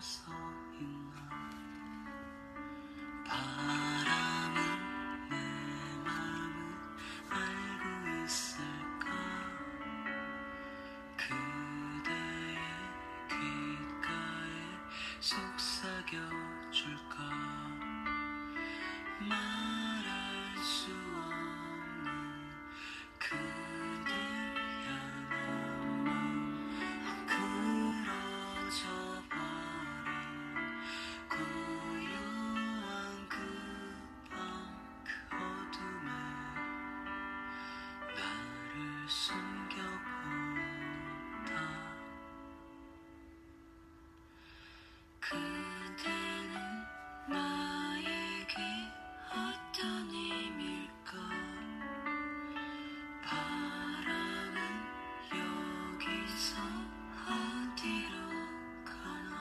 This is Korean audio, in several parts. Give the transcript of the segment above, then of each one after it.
서 있나. 바람은 내 맘을 알고 있을까. 그대의 귓가에 속삭여줄까. 말할 수 없는 그댈 향한 마음, 그러져 버린 고요한 그 밤, 그 어둠에 나를 숨겨본다. 그대는 나에게 어떤 의미일까. 바람은 여기서 어디로 가나.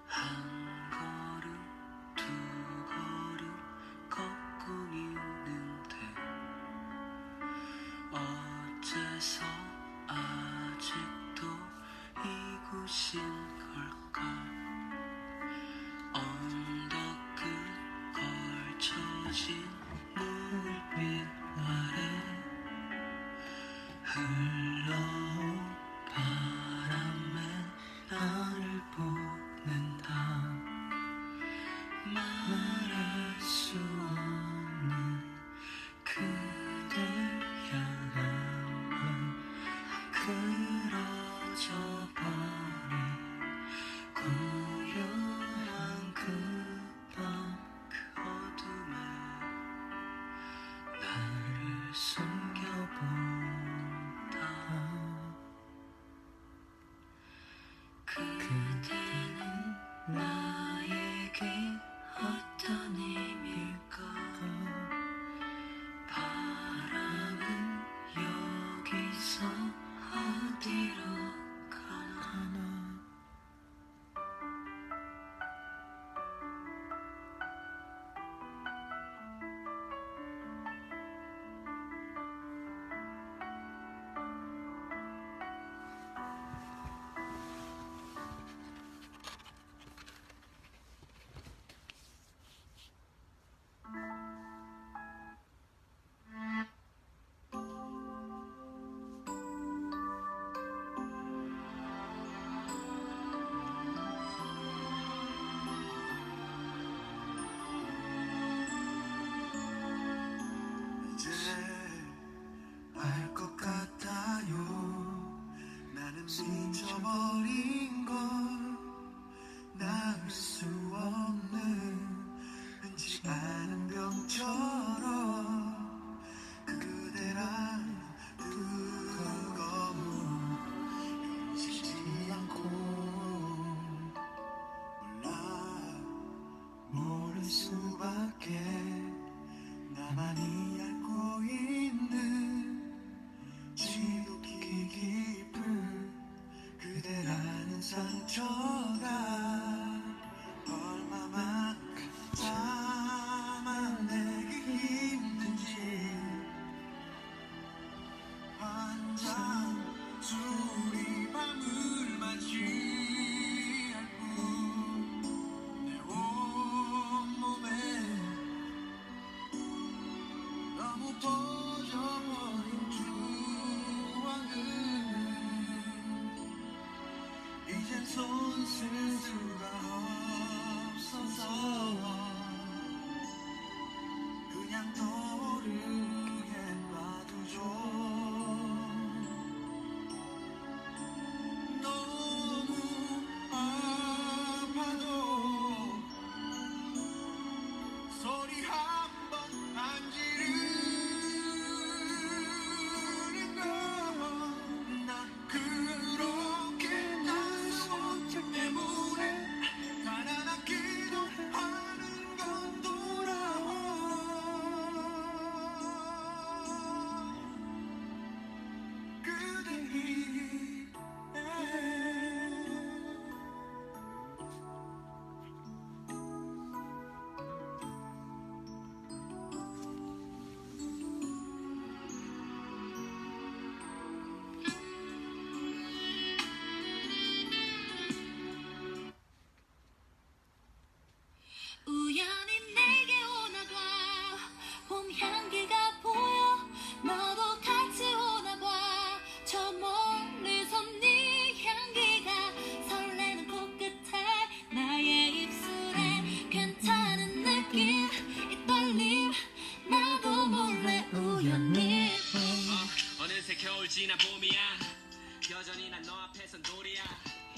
한 걸음 두 걸음 걷고 있는데 어째서 아직도 이곳인 걸까. 언덕 끝 걸쳐진 물빛 아래 흘러온 바람에 나를 보낸다. 말할 수 없는 그댈 향한 맘, 그러져 버린 고요한 그 밤, 그 어둠에 나를 숨겨본다. 그대는 나에게 어떤 의미일까. 바람은 여기서 어디로 가나. 이제 알 것 같아요. 나는 미쳐버린 걸 나을 수 없는 흔치 않은 병처럼 그대란 뜨거움 식지 않고 몰라 모를 수밖에. 나만이 알고 있는 지독히 깊은 그대라는 상처가 얼마만큼 참아내기 힘든지. 환장 수리 밤을 맞이할 뿐 내 온몸에 너무 퍼져버린 추억은 이젠 손 쓸 수가 없어서 그냥 떠오르게 놔두죠. 너무 아파도 소리 한번 안 지르는 건 난 그렇게 따스웠기 때문에 가난하기도 하는 건 돌아와.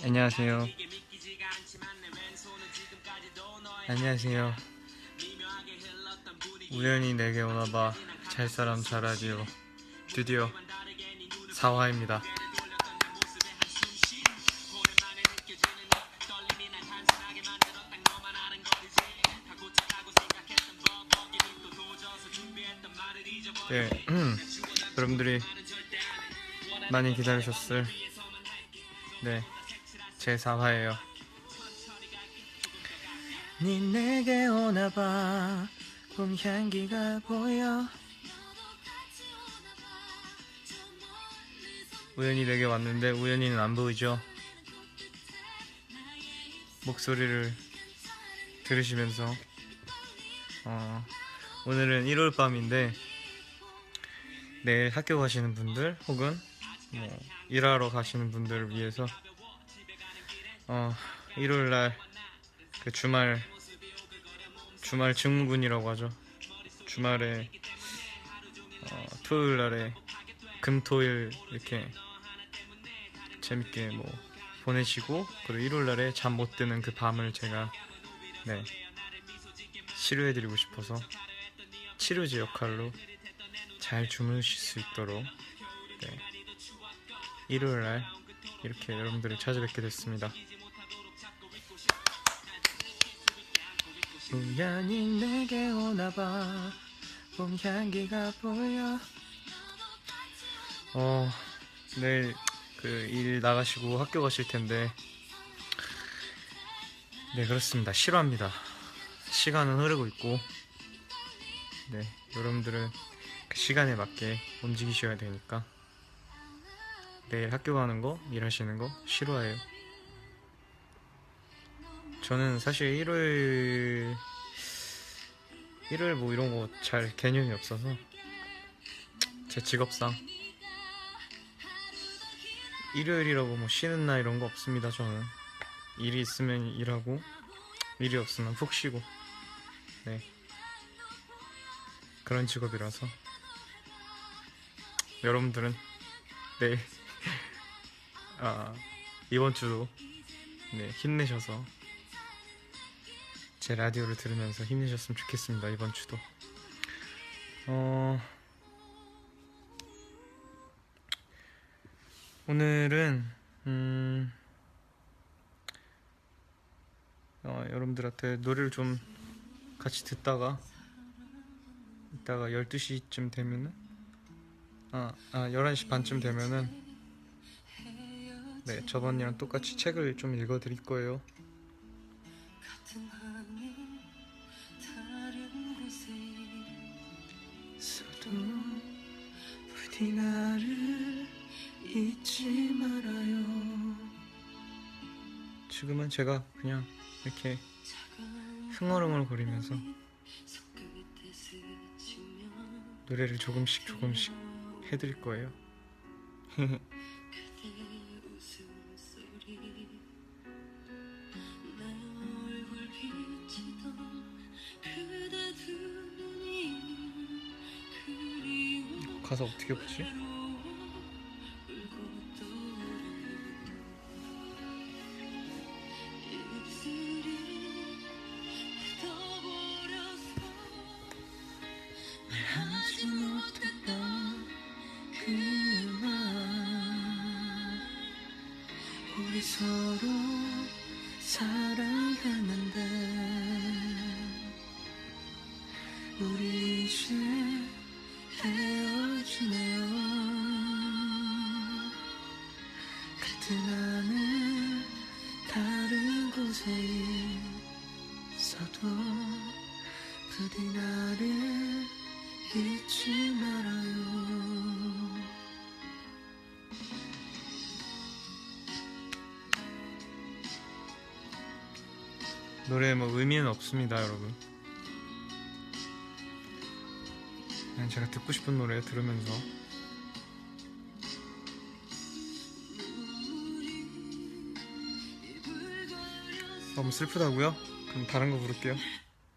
안녕하세요. 안녕하세요. 우연히 내게 오나봐 잘사람 잘라디오 드디어 4화입니다. 네, 여러분들이 많이 기다리셨을 제 4화예요. 니 내게 오나봐 봄 향기가 보여. 우연히 내게 왔는데 우연히는 안 보이죠? 목소리를 들으시면서 오늘은 1월 밤인데 내일 학교 가시는 분들 혹은 일하러 가시는 분들을 위해서 1월날 그 주말 증후군이라고 하죠. 주말에 토요일날에 금토일 이렇게 재밌게 보내시고 그리고 일요일날에 잠 못 드는 그 밤을 제가 치료해드리고 싶어서 치료제 역할로 잘 주무실 수 있도록 일요일날 이렇게 여러분들을 찾아뵙게 됐습니다. 우연히 내게 오나봐 봄 향기가 보여. 내일 일 나가시고 학교 가실 텐데 그렇습니다. 싫어합니다. 시간은 흐르고 있고 여러분들은 그 시간에 맞게 움직이셔야 되니까 내일 학교 가는 거 일하시는 거 싫어해요. 저는 사실 일요일 이런 거 잘 개념이 없어서 제 직업상 일요일이라고 쉬는 날 이런 거 없습니다. 저는 일이 있으면 일하고 일이 없으면 푹 쉬고 그런 직업이라서 여러분들은 내일 이번 주도 힘내셔서 제 라디오를 들으면서 힘내셨으면 좋겠습니다. 이번 주도 오늘은 여러분들한테 노래를 좀 같이 듣다가 이따가 12시쯤 되면은 11시 반쯤 되면은 저번이랑 똑같이 책을 좀 읽어드릴 거예요. 같은 하늘 다른 곳에 있어도 부디 나를 잊지 말아요. 지금은 제가 그냥 이렇게 흥얼흥얼거리면서 노래를 조금씩 해드릴 거예요. 가사 어떻게 보지? 하지 못했던 그 말 우리 서로 사랑하는데 우리 이제 헤어지네요. 같은 하늘 다른 곳에 있어도 부디 나를 잊지 말아요. 노래에 의미는 없습니다, 여러분. 그냥 제가 듣고 싶은 노래 들으면서 너무 슬프다고요? 그럼 다른 거 부를게요.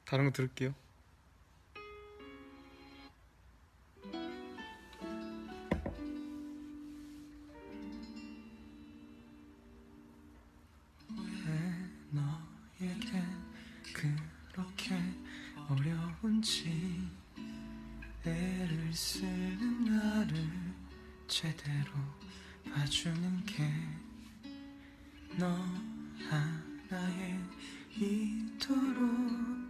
다른 거 들을게요. 글을 쓰는 나를 제대로 봐주는 게 너 하나에 이토록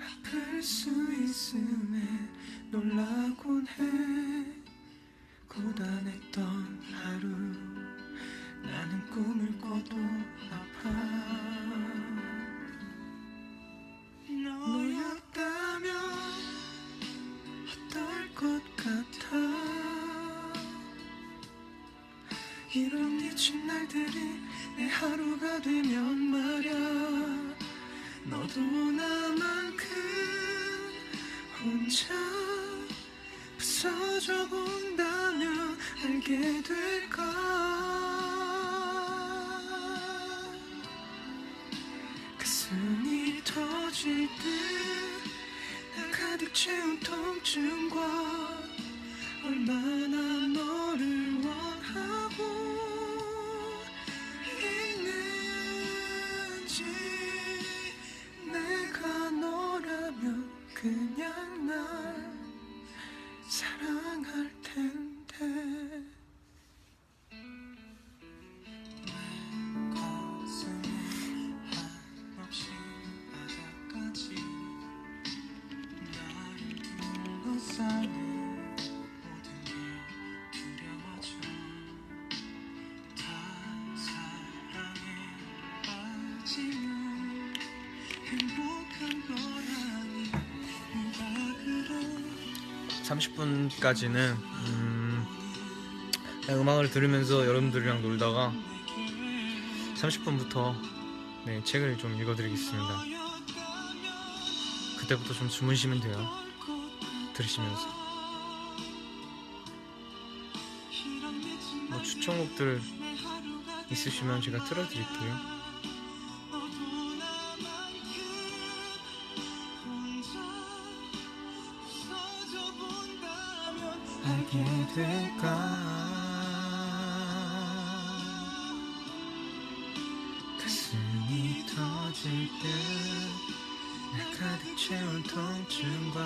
아플 수 있음에 놀라곤 해. 고단했던 하루 나는 꿈을 꿔도 아파. 너였다면 어떨 것 같아. 이런 미친 날들이 내 하루가 되면 말야. 너도 나만큼 혼자 부서져 본다면 알게 될까. 가슴이 터질 듯 날 가득 채운 통증과 얼마나 너를 원하고 있는지. 내가 너라면 그냥 날 사랑할 텐데. 가슴이 한없이 바닥까지 나를 둘러싸는 모든 게 두려워져. 다 사랑에 빠지면 행복한 거라니 누가 그런 30분까지는 그냥 음악을 들으면서 여러분들이랑 놀다가 30분부터 책을 좀 읽어드리겠습니다. 그때부터 좀 주무시면 돼요. 들으시면서 뭐 추천곡들 있으시면 제가 틀어드릴게요. 알게 될까. 가슴이 터질 때 날 가득 채운 통증과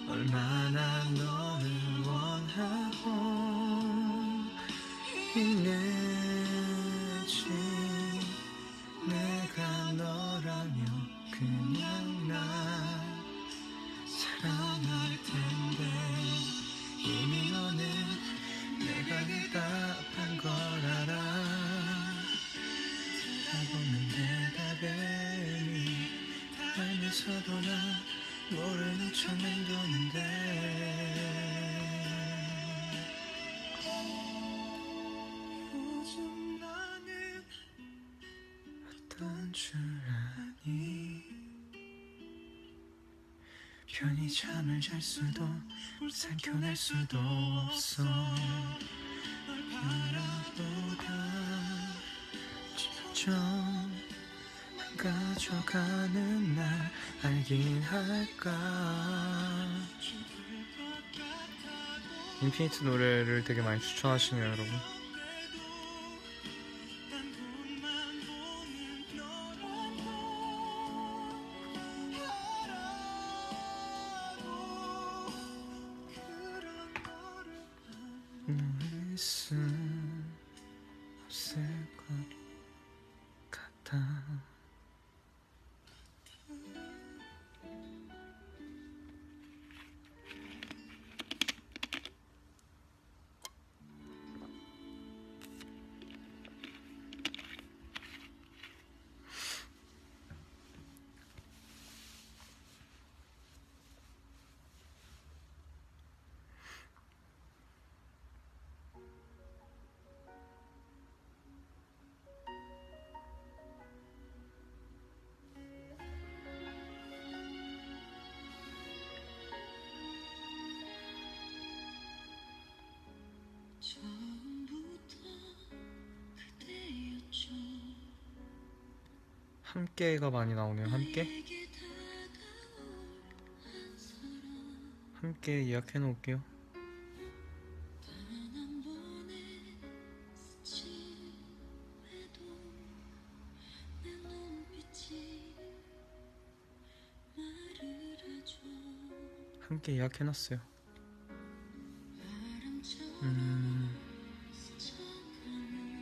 얼마나 너를 원하고 있는지. 내가 너라면 그냥 날 사랑할 텐데. 이미 너는 내가 대답한 걸 알아. 알고는 대답에 알면서도 난 모르는 척 맴도는데. 요즘 나는 어떤 줄 아니. 편히 잠을 잘 수도 삼켜낼 수도 없어. 널 바라보다 점점 가져가는 날 알긴 할까. 인피니트 노래를 되게 많이 추천하시네요, 여러분. 놓을 수 없을 것 같아. 처음부터 그대였죠. 함께가 많이 나오네요. 함께? 내게 다가올 한 사람 함께 예약해 놓을게요. 단 한 번의 스침에도 내 눈빛이 말을 하죠. 함께 예약해 놨어요.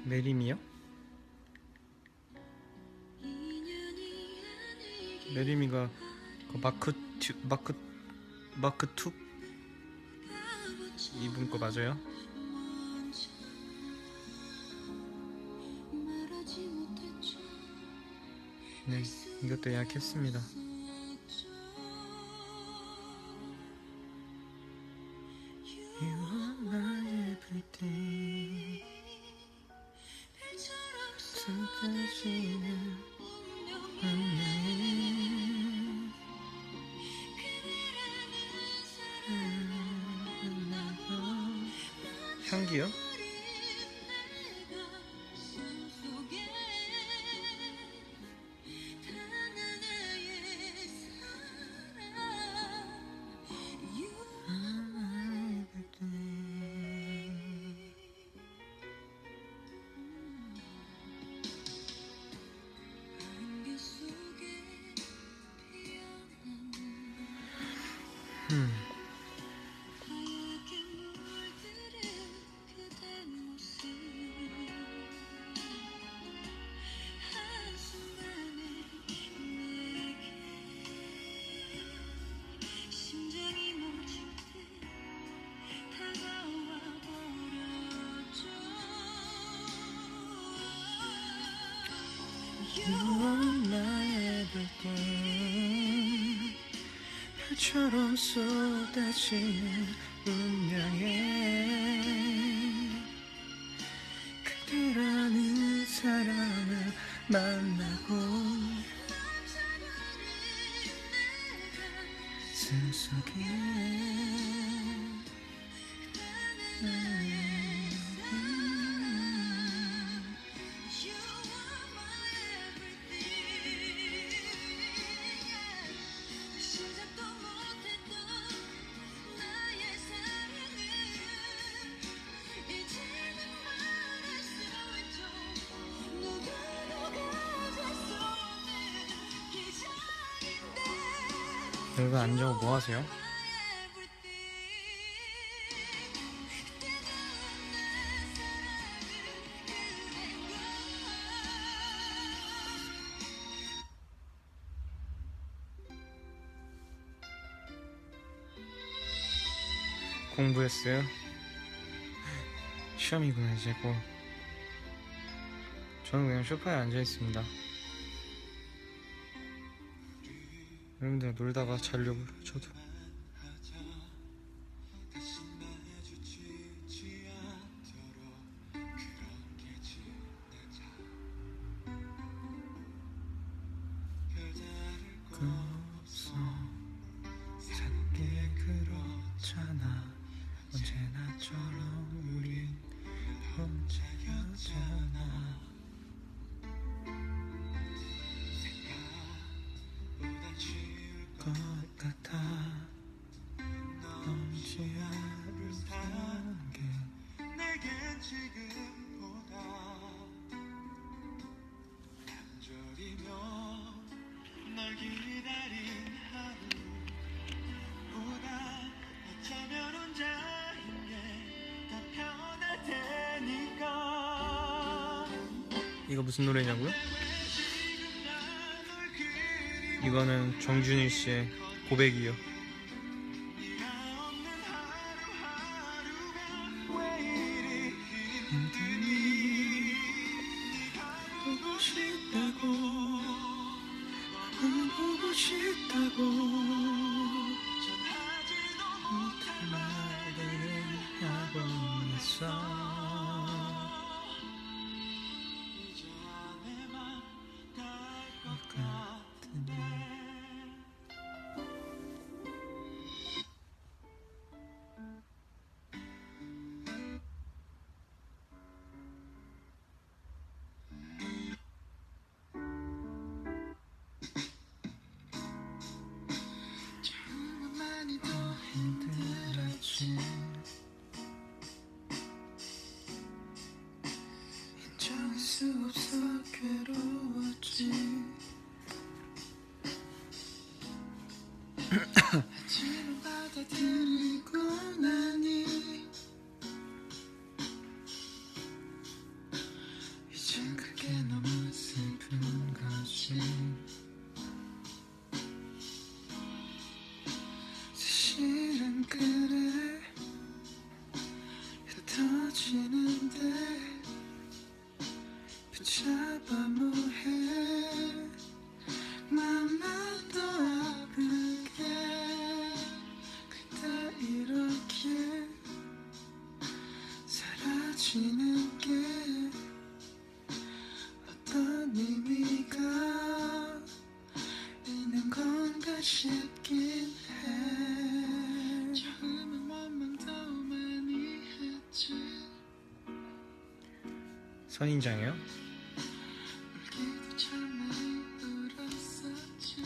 메리미요? 메리미가 그 마크 투 이분 거 맞아요? 네, 이것도 예약했습니다. You are my everything. 쏟아지는 운명에 향기요? 심장이 멈출 때 다가와 버려줘. You are my everything. 별처럼 쏟아지는 운명에 그대라는 사람을 만나고 숨속에 You are my everything. 시작도 못했던 나의 사랑은 이제는 말할 수 있죠. 누구도 가질 수 없는 기적인데. 여러분 앉아고 뭐 하세요? 공부했어요? 시험이구나 이제 곧. 저는 그냥 소파에 앉아있습니다. 여러분들 놀다가 자려고요. 저도. 없어 산게 그렇잖아 언제나처럼 우린 혼자였잖아 것 같아 넘지 않을 산게 내겐 지금보다 간절이며 널 기다린 하루보다 어쩌면 혼자인 게 더 편할 테니까 이거 무슨 노래냐고요? 이거는 정준일 씨의 고백이요. 보고 싶다고 보고 싶다고 전하지도 못할 말들을 하고 있어 이제 내맘 갈것 같으네 사라지는 게 어떤 의미가 있는 건가 싶긴 해. 처음엔 원망 더 많이 했지. 선인장이요? 울기도 참 많이 울었었지.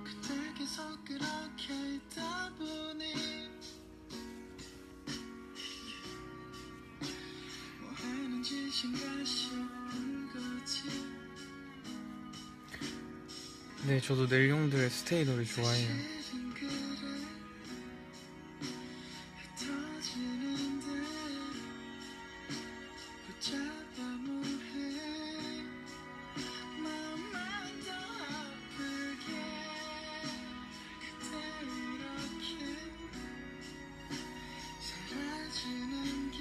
그때 계속 그렇게 있다 보니 뭐 하는 짓인가 싶은 거지. 네, 저도 넬용들의 스테이 노래 좋아해요. 사실은 그래 흩어지는데 붙잡아 뭐해. 마음만 더 아프게 그때 이렇게 사라지는 게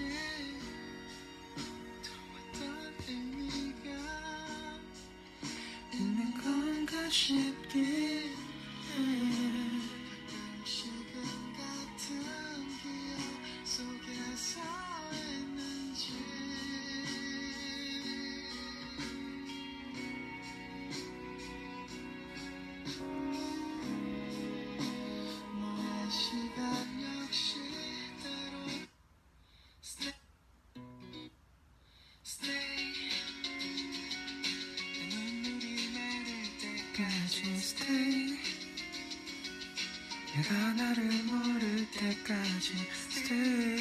또 어떤 의미가 있는 건가 싶긴 해. 시간 같은 기억 속에서 있는지. 너의 시간 역시 때론 Stay 내 눈물이 마를 때까지 Stay 내가 나를 모를 때까지 Stay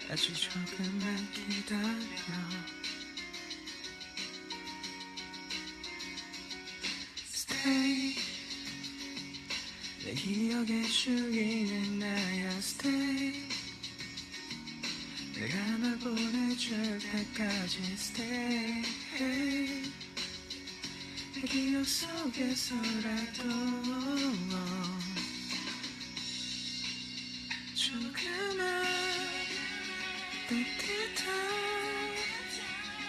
아주 조금만 기다려 Stay 내 기억의 주인은 나야 Stay 내가 널 보내줄 때까지 Stay 내 기억 속에서라도 조금만 따뜻한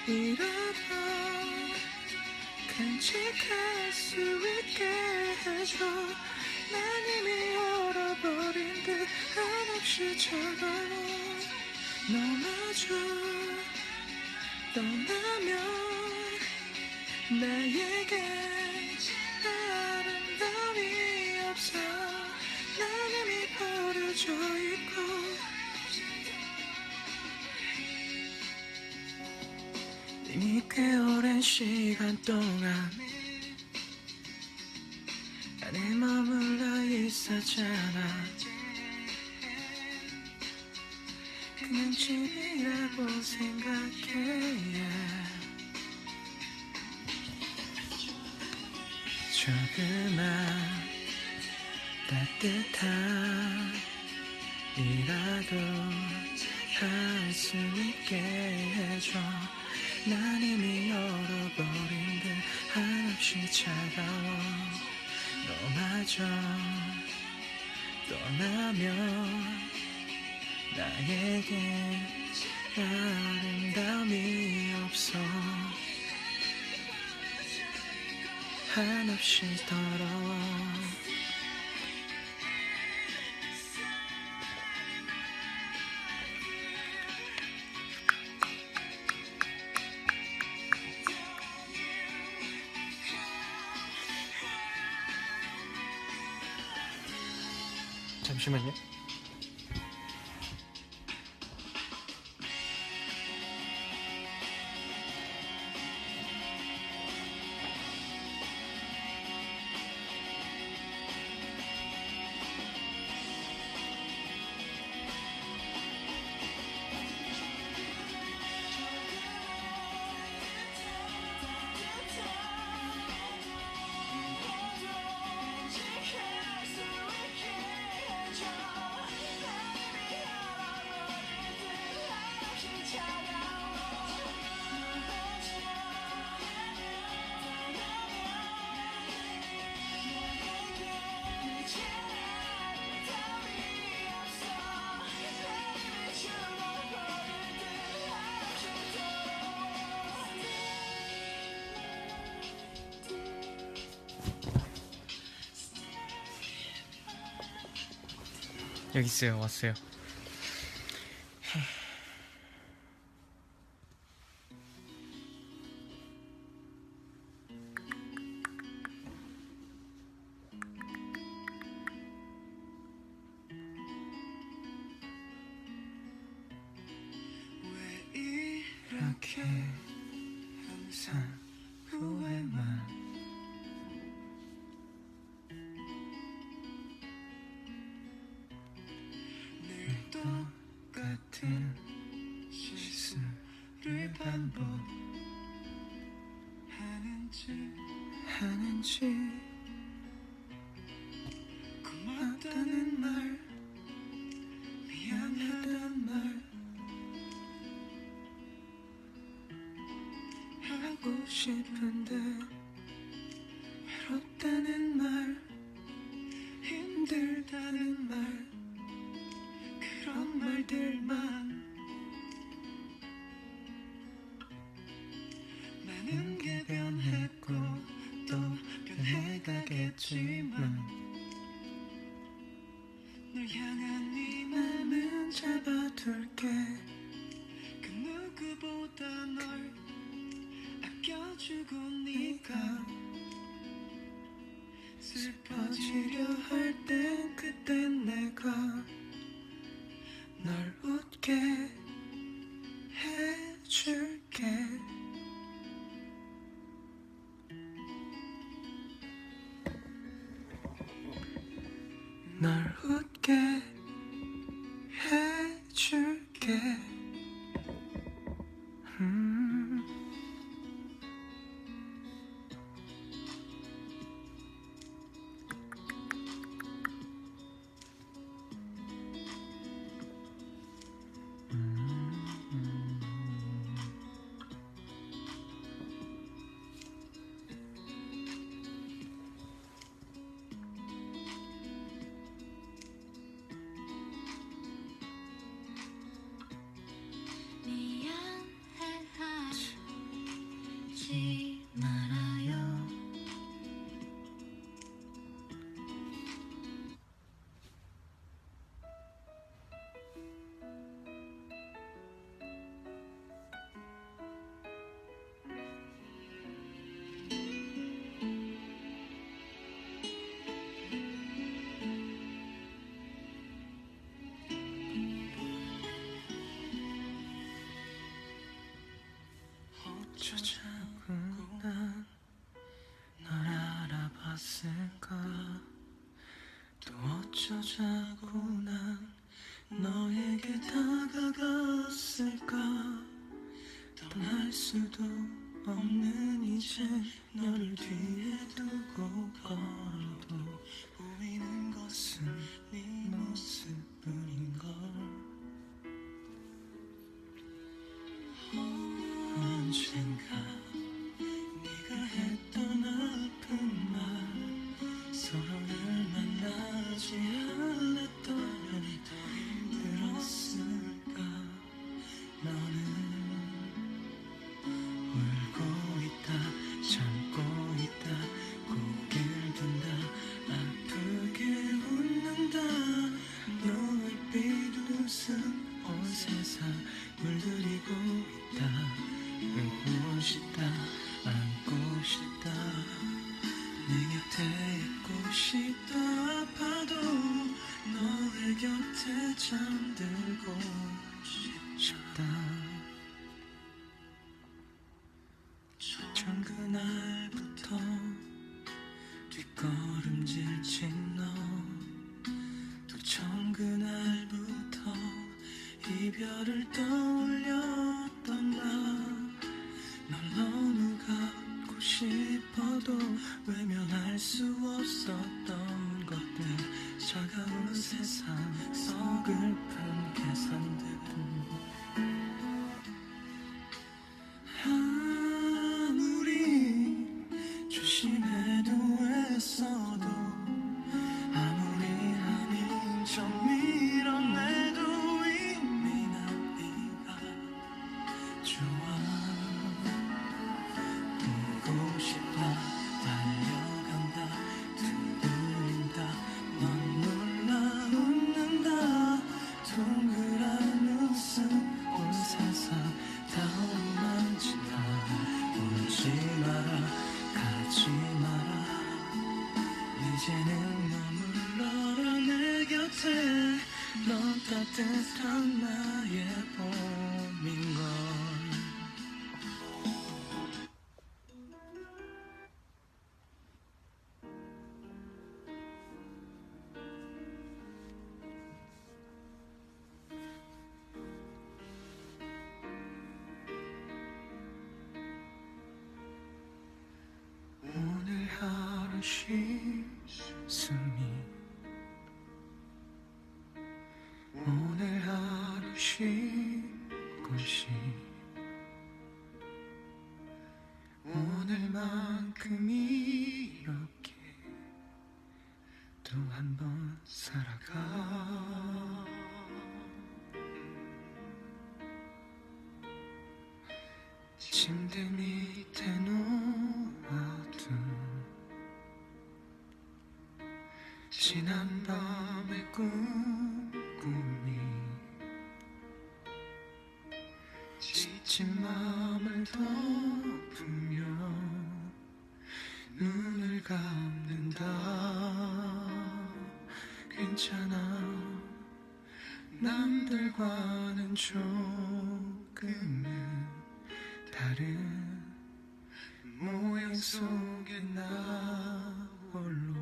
이라도 간직할 수 있게 해줘. 난 이미 얼어버린 듯 한없이 차가워 너마저 떠나면 나에게 아름다움이 없어. 난 이미 버려져 있고 이미 꽤 오랜 시간 동안 안에 머물러 있었잖아. 그냥 집이라고 생각해. 조그만 따뜻한 이라도 할 수 있게 해줘. 난 이미 얼어버린 듯 한없이 차가워 너마저 떠나면 나에게 아름다움이 없어. 한없이 더러워. 잠시만요. 여기 있어요. 왔어요. 왜 이렇게 항상 후회만 늘 똑같은 실수를 반복하는지 고맙다는 말 미안하단 말 하고 싶은데 외롭다는 말 힘들다는 말 그런 말들만 많은 게 변했고 또 변해가겠지만 널 향한 이 맘은 잡아둘게 그 누구보다 널 아껴주고 네가 슬퍼지려 할 땐 그땐 내가 널 웃게 해줄게 널 웃게 해줄게 미안해하지 말아요. 어쩌자고 난 널 알아봤을까 또 어쩌자고 난 너에게 다가갔을까 떠날 수도 없는 이제 너를 뒤에 두고 걸어도 보이는 것은 네 모습뿐인걸 언젠가 네가 했던 아픈 말 서로를 만나지 않았다면 더 힘들었을까 너는 울고 있다 참고 있다 고개를 든다 아프게 웃는다 너의 빛 웃음 온 세상 물들이고 있다 울고 싶다 안고 싶다 네 곁에 있고 싶다 아파도 너의 곁에 잠들고 싶다 전 그날부터 뒷걸음질 친 너 또 처음 그날부터 이별을 떠올렸던 넌 너무 갖고 싶어도 외면할 수 없었던 것들 차가운 세상 서글픈 계산들 아무리 조심해도 애써도 아무리 아닌 척 밀어내도 이미 난 네가 좋아 보고 싶다 달려간다 두드린다 넌 놀라 웃는다 머물러라 내 곁에 넌 따뜻한 나의 봄인걸. 오늘 하루 쉴숨이 오늘 하루 쉴 곳이 오늘만큼 이렇게 또 한 번 살아가. 침대 밑에 놓아둔 지난 밤의 꿈꾸미 지친 마음을 덮으며 눈을 감는다. 괜찮아 남들과는 조금은 다른 모양 속에 나 홀로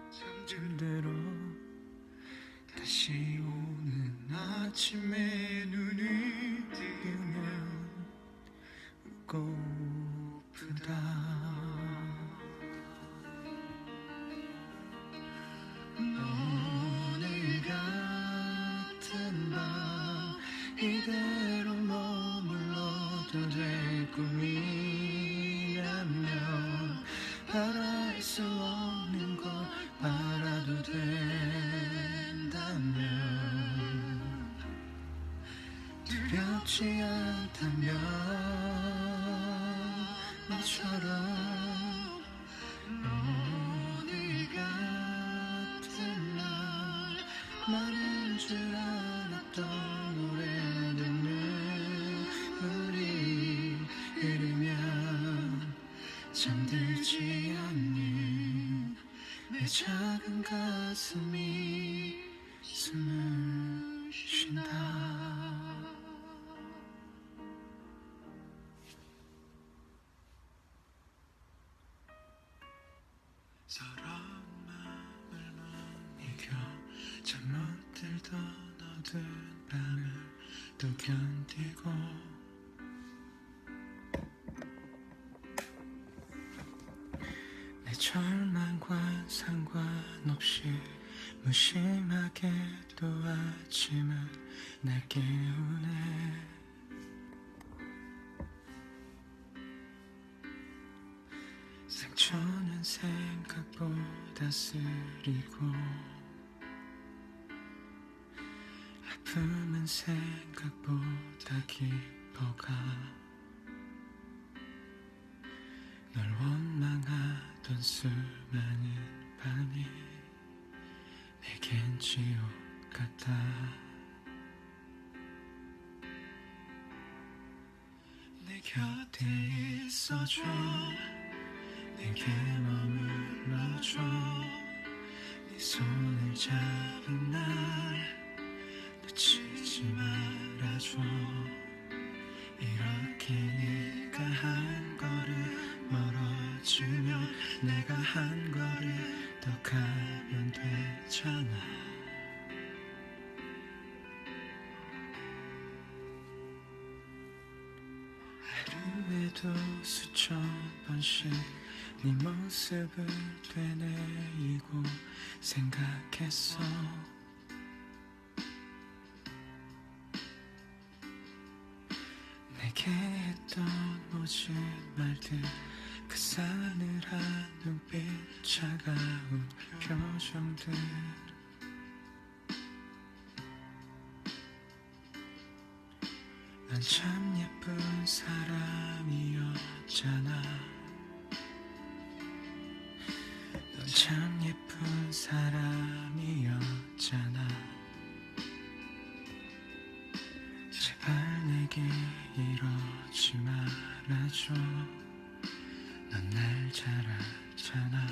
잠들들어 다시 오는 아침에 눈을 뜨면 웃고프다. 오늘 같은 밤 이대로 머물러도 될 꿈이라면 바랄 수 없는 걸 바라도 된다면 두렵지 않다면 너처럼 오늘 같은 날 많은 줄 알았던 노래들 눈물이 흐르면 잠들지 않는 내 작은 가슴이 숨을 쉰다. 서러운 마음을 못 이겨 잠 못 들던 어두운 밤을 또 견디고 내 절망과 상관없이 무심하게 또 아침은 날 깨우네. 상처는 생각보다 쓰리고 아픔은 생각보다 깊어가. 널 원망하던 수많은 밤이 내겐 지옥 같아. 내 곁에 있어줘 내게 머물러줘 네 손을 잡은 날 놓치지 말아줘. 이렇게 네가 한 걸음 멀어지면 내가 한 걸음 더 가면 되잖아. 하루에도 수천 번씩 네 모습을 되뇌이고 생각했어. 내게 했던 모든 말들 그 싸늘한 눈빛 차가운 표정들 난 참 예쁜 사람이었잖아. 넌 참 예쁜 사람이었잖아. 제발 내게 이러지 말아줘. 넌 날 잘 알잖아.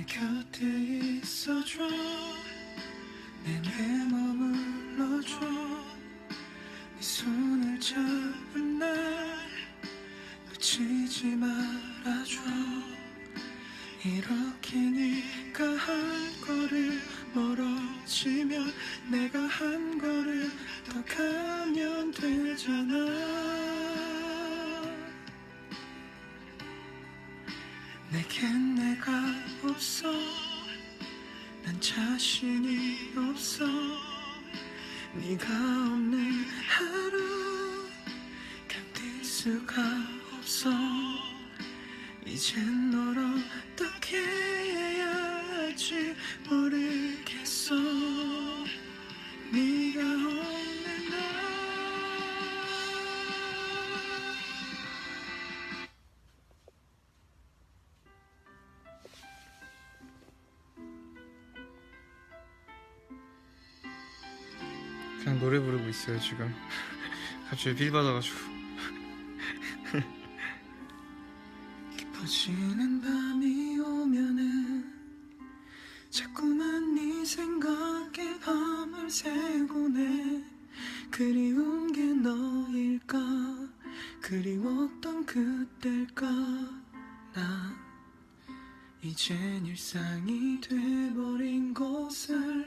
곁에 있어줘 내게 머물러줘 네 손을 잡은 날 놓치지 말아줘 이렇게 네가 한 걸음 멀어지면 내가 한 걸음 더 가면 되잖아 내겐 내가 없어 난 자신이 없어 네가 없는 하루 견딜 수가 없어 이젠 널 어떻게 해야 할지 모르겠어 네가 없는 날 그냥 노래 부르고 있어요 지금. 갑자기 빌 받아가지고. 깊어지는 밤이 오면은 자꾸만 네 생각에 밤을 새고네 그리운 게 너일까 그리웠던 그때일까 난 이젠 일상이 돼버린 것을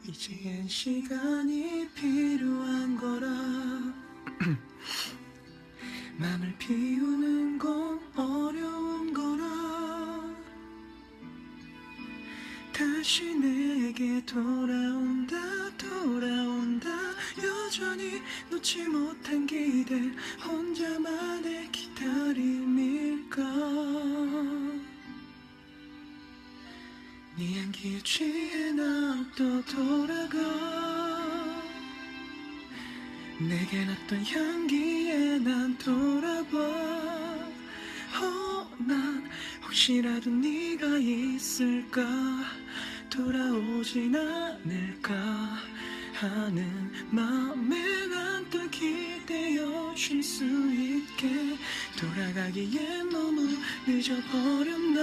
이제는 시간이 필요한 거라 맘을 비우는 건 어려운 거라 다시 내게 돌아온다 여전히 놓지 못한 기대 혼자만의 기다림일까 네 향기에 취해 난 또 돌아가 내게 났던 향기에 난 돌아봐 난 혹시라도 네가 있을까 돌아오진 않을까 하는 맘에 난 또 기대어 쉴 수 있게 돌아가기엔 너무 늦어버렸나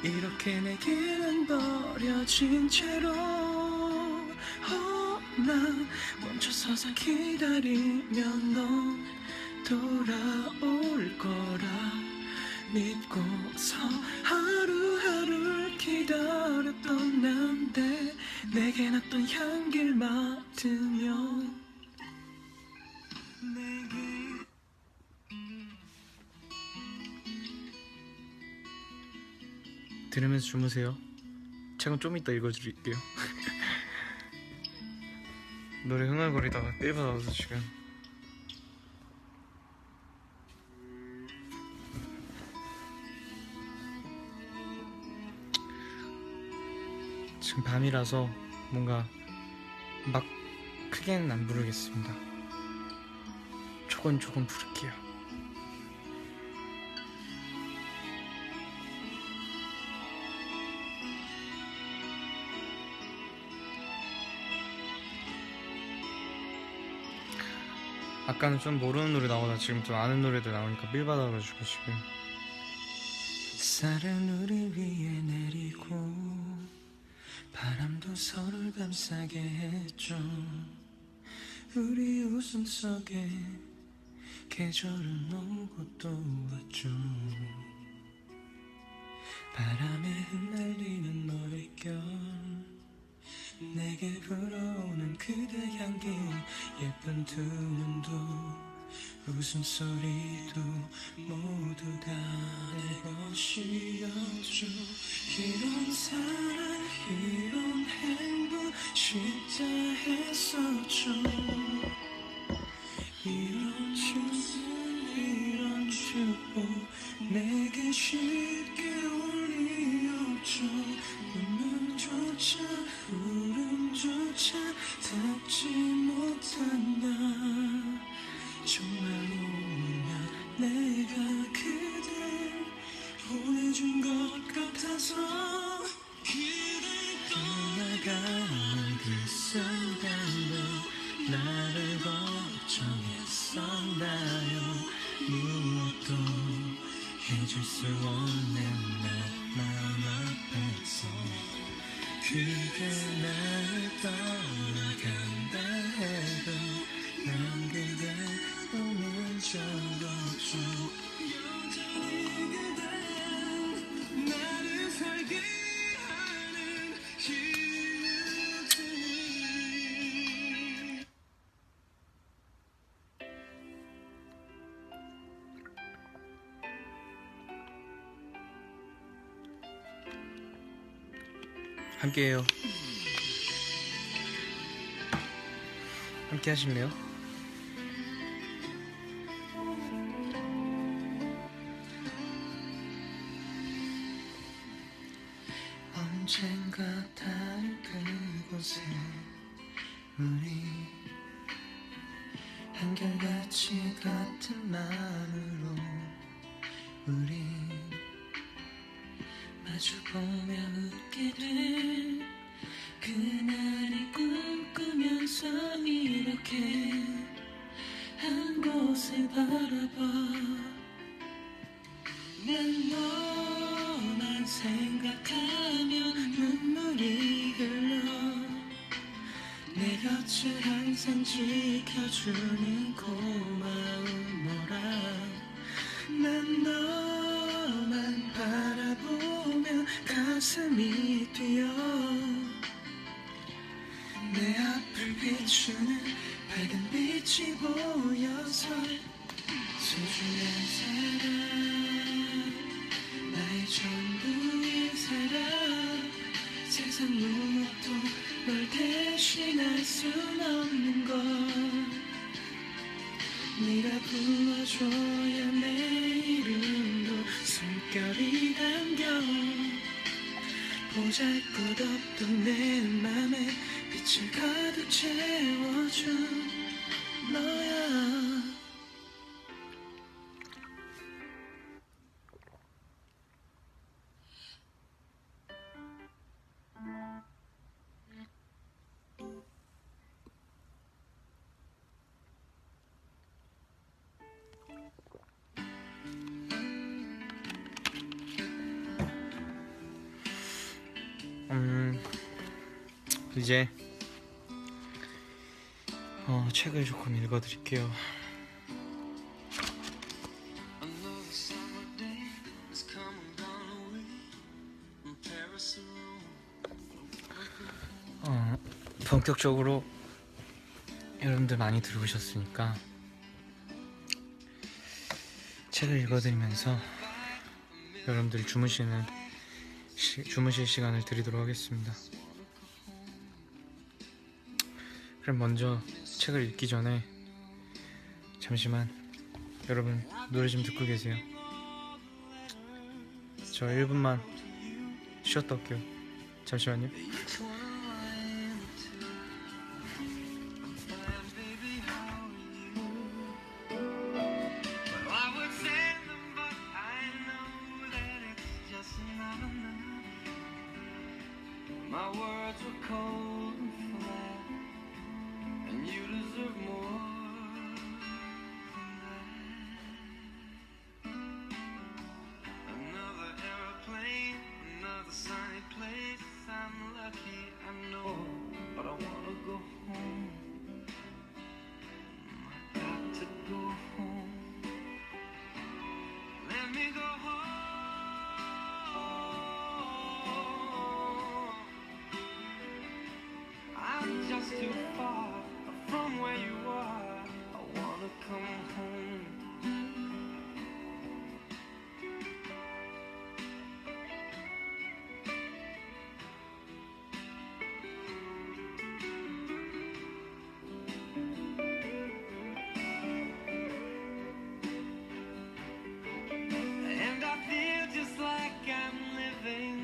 이렇게 내게는 버려진 채로 난 멈춰서서 기다리면 넌 돌아올 거라 믿고서 하루하루를 기다렸던 난데 내게 났던 향기를 맡으면 내게 들으면서 주무세요. 책은 좀 이따 읽어드릴게요. 노래 흥얼거리다가 삘 받아서 지금. 지금 밤이라서 뭔가 막 크게는 안 부르겠습니다. 조금 부를게요. 아까는 좀 모르는 노래 나오다 지금 좀 아는 노래들 나오니까 빌 받아가지고 지금. 햇살은 우리 위에 내리고 바람도 서로를 감싸게 했죠 우리 웃음 속에 계절은 오고 또 왔죠 바람에 흩날리는 머릿결 내게 불어오는 그대 향기 예쁜 두 눈도 웃음소리도 모두 다 내 것이었죠 이런 사랑 이런 행복 쉽다 했었죠 이런 춤 이런 축복 내게 쉽게 올 리 없죠 운명조차 울음조차 닿지 못한다 정말 오면 내가 그댈 보내준 것 같아서 그댈 떠나가는 그 순간도 나를 걱정했었나요 무엇도 해줄 잊을 수 없는 내 마음 앞에서 그대 나를 떠나간다 해도 난 그대 오는 적 없죠. 여전히 그대 나를 살게 하는 이유들이 함께해요. 함께 하실래요? 언젠가 닿을 그곳에 우리 한결같이 같은 마음으로 우리 마주보며 웃게 된 그날이 꿈꾸면서 이렇게 한 곳을 바라봐 난 너만 생각하면 눈물이 흘러 내 곁을 항상 지켜주는 고마운 너라 난 너만 바라보며 가슴이 뛰어 내 앞을 비추는 밝은 빛이 보여서 소중한 사람 나의 전부인 사람 세상 무엇도 널 대신할 순 없는 걸 네가 불러줘야 내 이름도 숨결이 담겨 보잘것없던 내 맘에 빛을 가득 채워준 너야. 이제 책을 조금 읽어드릴게요. 본격적으로 여러분들 많이 들어오셨으니까 책을 읽어드리면서 여러분들이 주무실 시간을 드리도록 하겠습니다. 그럼 먼저 책을 읽기 전에 잠시만 여러분 노래 좀 듣고 계세요. 저 1분만 쉬었다 올게요. 잠시만요. My words were cold and flat, and you deserve more than that. Another airplane, another sunny place. I'm lucky, I know, but I wanna go home. I got to go home. Let me go home. I'm just too far from where you are. I wanna come home. And I feel just like I'm living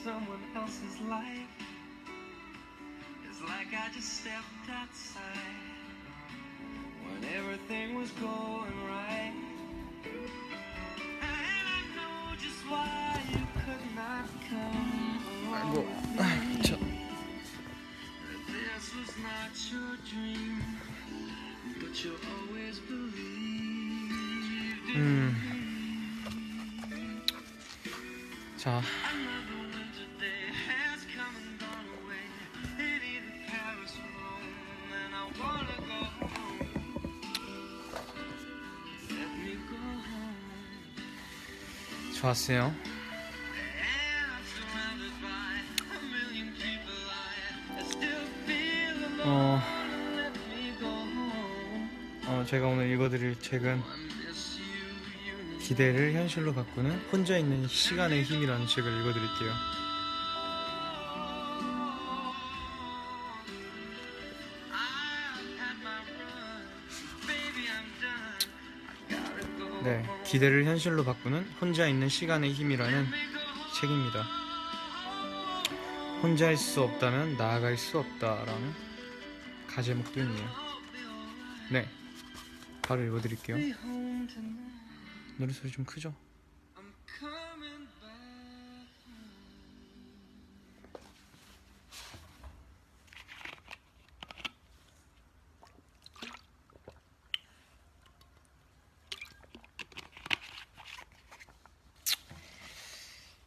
someone else's life. It's like I just stepped outside when everything was going right. And I know just why you could not come along with me. This was not your dream, but you always believed in me. 자, Another winter day has come and gone away. It either Paris or Rome, and I wanna go home. Let me go home. 좋았어요. And I'm surrounded by a million people. I still feel alone. Let me go home. 제가 오늘 읽어드릴 책은 Miss you. 기대를 현실로 바꾸는 혼자 있는 시간의 힘이라는 책을 읽어드릴게요. I've had my run. Baby, I'm done. I gotta go. 네, 기대를 현실로 바꾸는 혼자 있는 시간의 힘이라는 책입니다. 혼자 할 수 없다면 나아갈 수 없다라는 가제목도 있네요. 네, 바로 읽어드릴게요. Be home tonight. 노래 소리 좀 크죠? I'm coming back.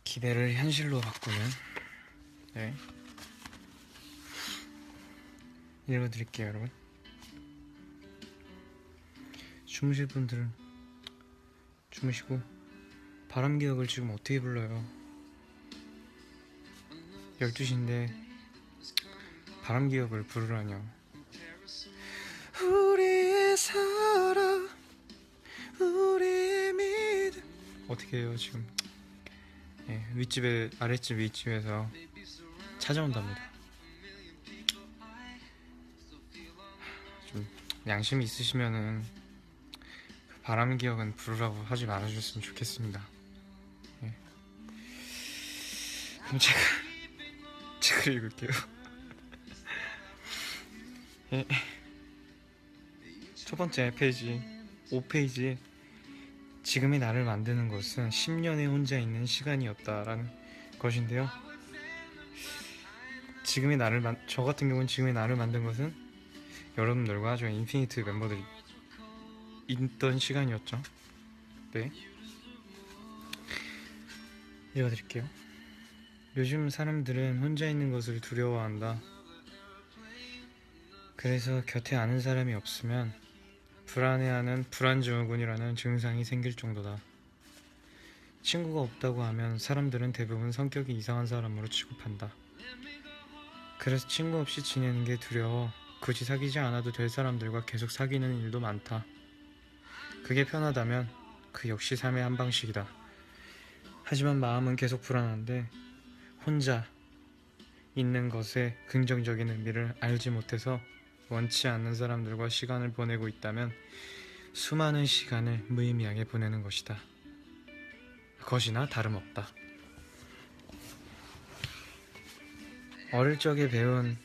기대를 현실로 바꾸는, 네, 읽어드릴게요, 여러분. 주무실 분들은 주무시고, 바람기역을 지금 어떻게 불러요? 12시인데 바람기역을 부르라뇨. 우리의 사랑, 우리의 믿음. 어떻게 해요 지금? 예, 윗집에 아랫집 윗집에서 찾아온답니다. 좀 양심이 있으시면은 바람기역은 부르라고 하지 말아주셨으면 좋겠습니다. 예. 그럼 제가 책을 읽을게요. 예. 첫 번째 페이지 5페이지에 지금의 나를 만드는 것은 10년에 혼자 있는 시간이었다라는 것인데요. 저 같은 경우는 지금의 나를 만든 것은 여러분들과 저희 인피니트 멤버들이 있던 시간이었죠. 네, 읽어드릴게요. 요즘 사람들은 혼자 있는 것을 두려워한다. 그래서 곁에 아는 사람이 없으면 불안해하는 불안증후군이라는 증상이 생길 정도다. 친구가 없다고 하면 사람들은 대부분 성격이 이상한 사람으로 취급한다. 그래서 친구 없이 지내는 게 두려워 굳이 사귀지 않아도 될 사람들과 계속 사귀는 일도 많다. 그게 편하다면 그 역시 삶의 한 방식이다. 하지만 마음은 계속 불안한데 혼자 있는 것의 긍정적인 의미를 알지 못해서 원치 않는 사람들과 시간을 보내고 있다면 수많은 시간을 무의미하게 보내는 것이다. 것이나 다름없다. 어릴 적에 배운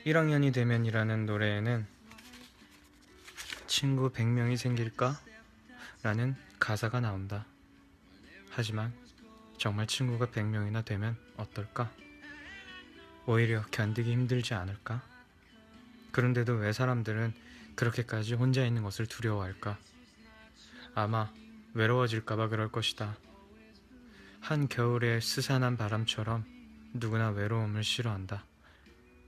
1학년이 되면이라는 노래에는 친구 100명이 생길까? 라는 가사가 나온다. 하지만 정말 친구가 100명이나 되면 어떨까? 오히려 견디기 힘들지 않을까? 그런데도 왜 사람들은 그렇게까지 혼자 있는 것을 두려워할까? 아마 외로워질까봐 그럴 것이다. 한겨울의 스산한 바람처럼 누구나 외로움을 싫어한다.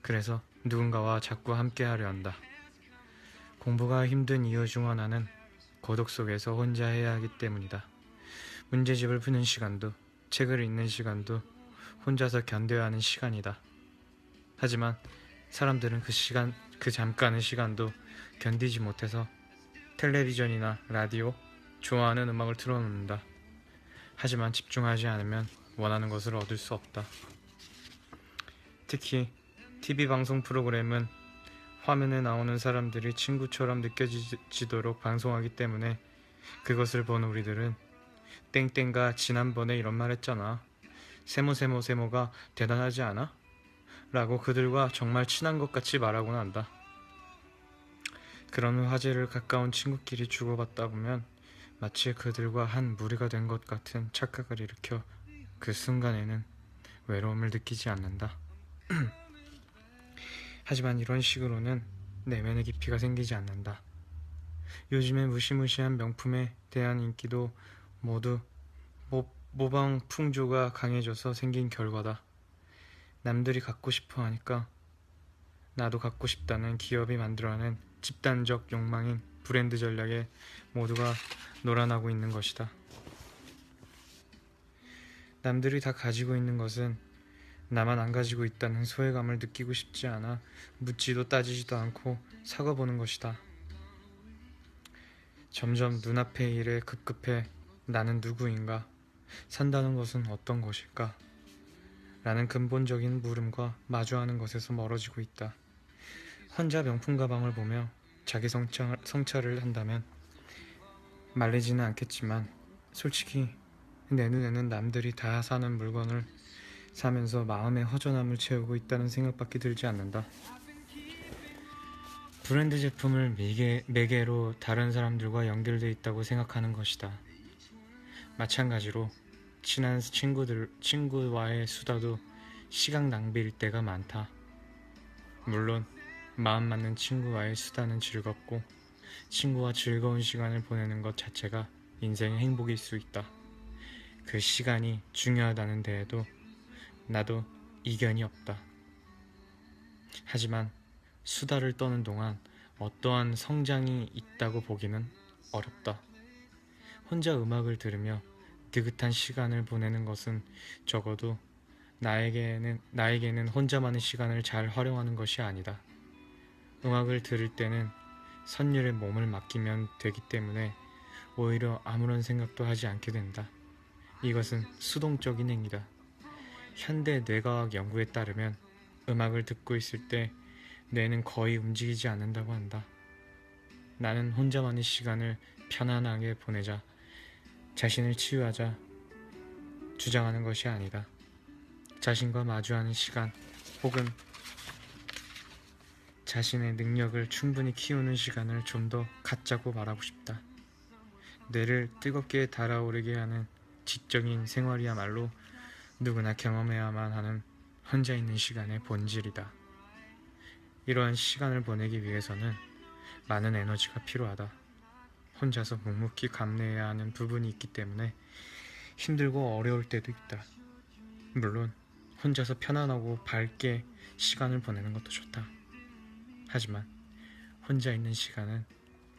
그래서 누군가와 자꾸 함께하려 한다. 공부가 힘든 이유 중 하나는 고독 속에서 혼자 해야 하기 때문이다. 문제집을 푸는 시간도, 책을 읽는 시간도 혼자서 견뎌야 하는 시간이다. 하지만 사람들은 그 잠깐의 시간도 견디지 못해서 텔레비전이나 라디오, 좋아하는 음악을 틀어놓는다. 하지만 집중하지 않으면 원하는 것을 얻을 수 없다. 특히 TV 방송 프로그램은 화면에 나오는 사람들이 친구처럼 느껴지도록 방송하기 때문에 그것을 본 우리들은 땡땡가 지난번에 이런 말 했잖아. 세모가 대단하지 않아? 라고 그들과 정말 친한 것 같이 말하곤 한다. 그런 화제를 가까운 친구끼리 주고받다 보면 마치 그들과 한 무리가 된 것 같은 착각을 일으켜 그 순간에는 외로움을 느끼지 않는다. 하지만 이런 식으로는 내면의 깊이가 생기지 않는다. 요즘의 무시무시한 명품에 대한 인기도 모두 모방 풍조가 강해져서 생긴 결과다. 남들이 갖고 싶어 하니까 나도 갖고 싶다는 기업이 만들어낸 집단적 욕망인 브랜드 전략에 모두가 놀아나고 있는 것이다. 남들이 다 가지고 있는 것은 나만 안 가지고 있다는 소외감을 느끼고 싶지 않아 묻지도 따지지도 않고 사과보는 것이다. 점점 눈앞의 일에 급급해 나는 누구인가? 산다는 것은 어떤 것일까? 라는 근본적인 물음과 마주하는 것에서 멀어지고 있다. 혼자 명품 가방을 보며 자기 성찰을 한다면 말리지는 않겠지만 솔직히 내 눈에는 남들이 다 사는 물건을 사면서 마음의 허전함을 채우고 있다는 생각밖에 들지 않는다. 브랜드 제품을 매개로 다른 사람들과 연결되어 있다고 생각하는 것이다. 마찬가지로 친한 친구와의 수다도 시간 낭비일 때가 많다. 물론 마음 맞는 친구와의 수다는 즐겁고 친구와 즐거운 시간을 보내는 것 자체가 인생의 행복일 수 있다. 그 시간이 중요하다는 데에도 나도 이견이 없다. 하지만 수다를 떠는 동안 어떠한 성장이 있다고 보기는 어렵다. 혼자 음악을 들으며 느긋한 시간을 보내는 것은 적어도 나에게는 혼자만의 시간을 잘 활용하는 것이 아니다. 음악을 들을 때는 선율에 몸을 맡기면 되기 때문에 오히려 아무런 생각도 하지 않게 된다. 이것은 수동적인 행위다. 현대 뇌과학 연구에 따르면 음악을 듣고 있을 때 뇌는 거의 움직이지 않는다고 한다. 나는 혼자만의 시간을 편안하게 보내자, 자신을 치유하자 주장하는 것이 아니다. 자신과 마주하는 시간 혹은 자신의 능력을 충분히 키우는 시간을 좀 더 갖자고 말하고 싶다. 뇌를 뜨겁게 달아오르게 하는 지적인 생활이야말로 누구나 경험해야만 하는 혼자 있는 시간의 본질이다. 이러한 시간을 보내기 위해서는 많은 에너지가 필요하다. 혼자서 묵묵히 감내해야 하는 부분이 있기 때문에 힘들고 어려울 때도 있다. 물론 혼자서 편안하고 밝게 시간을 보내는 것도 좋다. 하지만 혼자 있는 시간은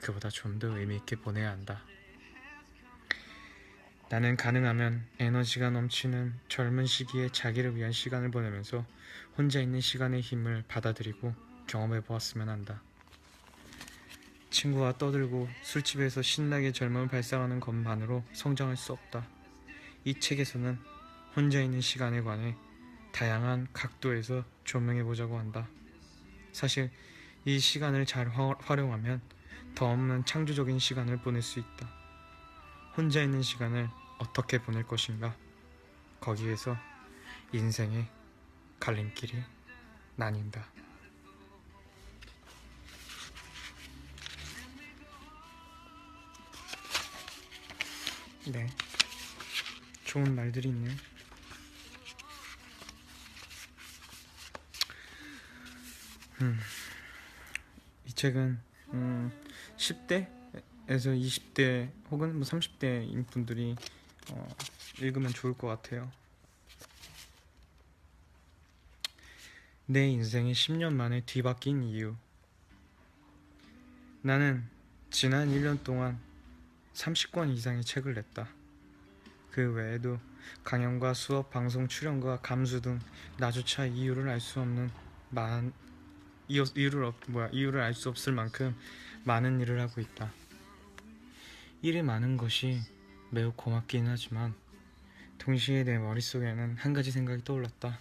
그보다 좀 더 의미 있게 보내야 한다. 나는 가능하면 에너지가 넘치는 젊은 시기에 자기를 위한 시간을 보내면서 혼자 있는 시간의 힘을 받아들이고 경험해 보았으면 한다. 친구와 떠들고 술집에서 신나게 젊음을 발산하는 것만으로 성장할 수 없다. 이 책에서는 혼자 있는 시간에 관해 다양한 각도에서 조명해 보자고 한다. 사실 이 시간을 잘 활용하면 더 없는 창조적인 시간을 보낼 수 있다. 혼자 있는 시간을 어떻게 보낼 것인가? 거기에서 인생의 갈림길이 나뉜다. 네, 좋은 말들이 있네요. 이 책은 10대에서 20대 혹은 30대인 분들이 읽으면 좋을 것 같아요. 내 인생이 10년 만에 뒤바뀐 이유. 나는 지난 1년 동안 30권 이상의 책을 냈다. 그 외에도 강연과 수업, 방송 출연과 감수 등 나조차 이유를 알 수 없을 만큼 많은 일을 하고 있다. 일이 많은 것이 매우 고맙긴 하지만 동시에 내 머릿속에는 한 가지 생각이 떠올랐다.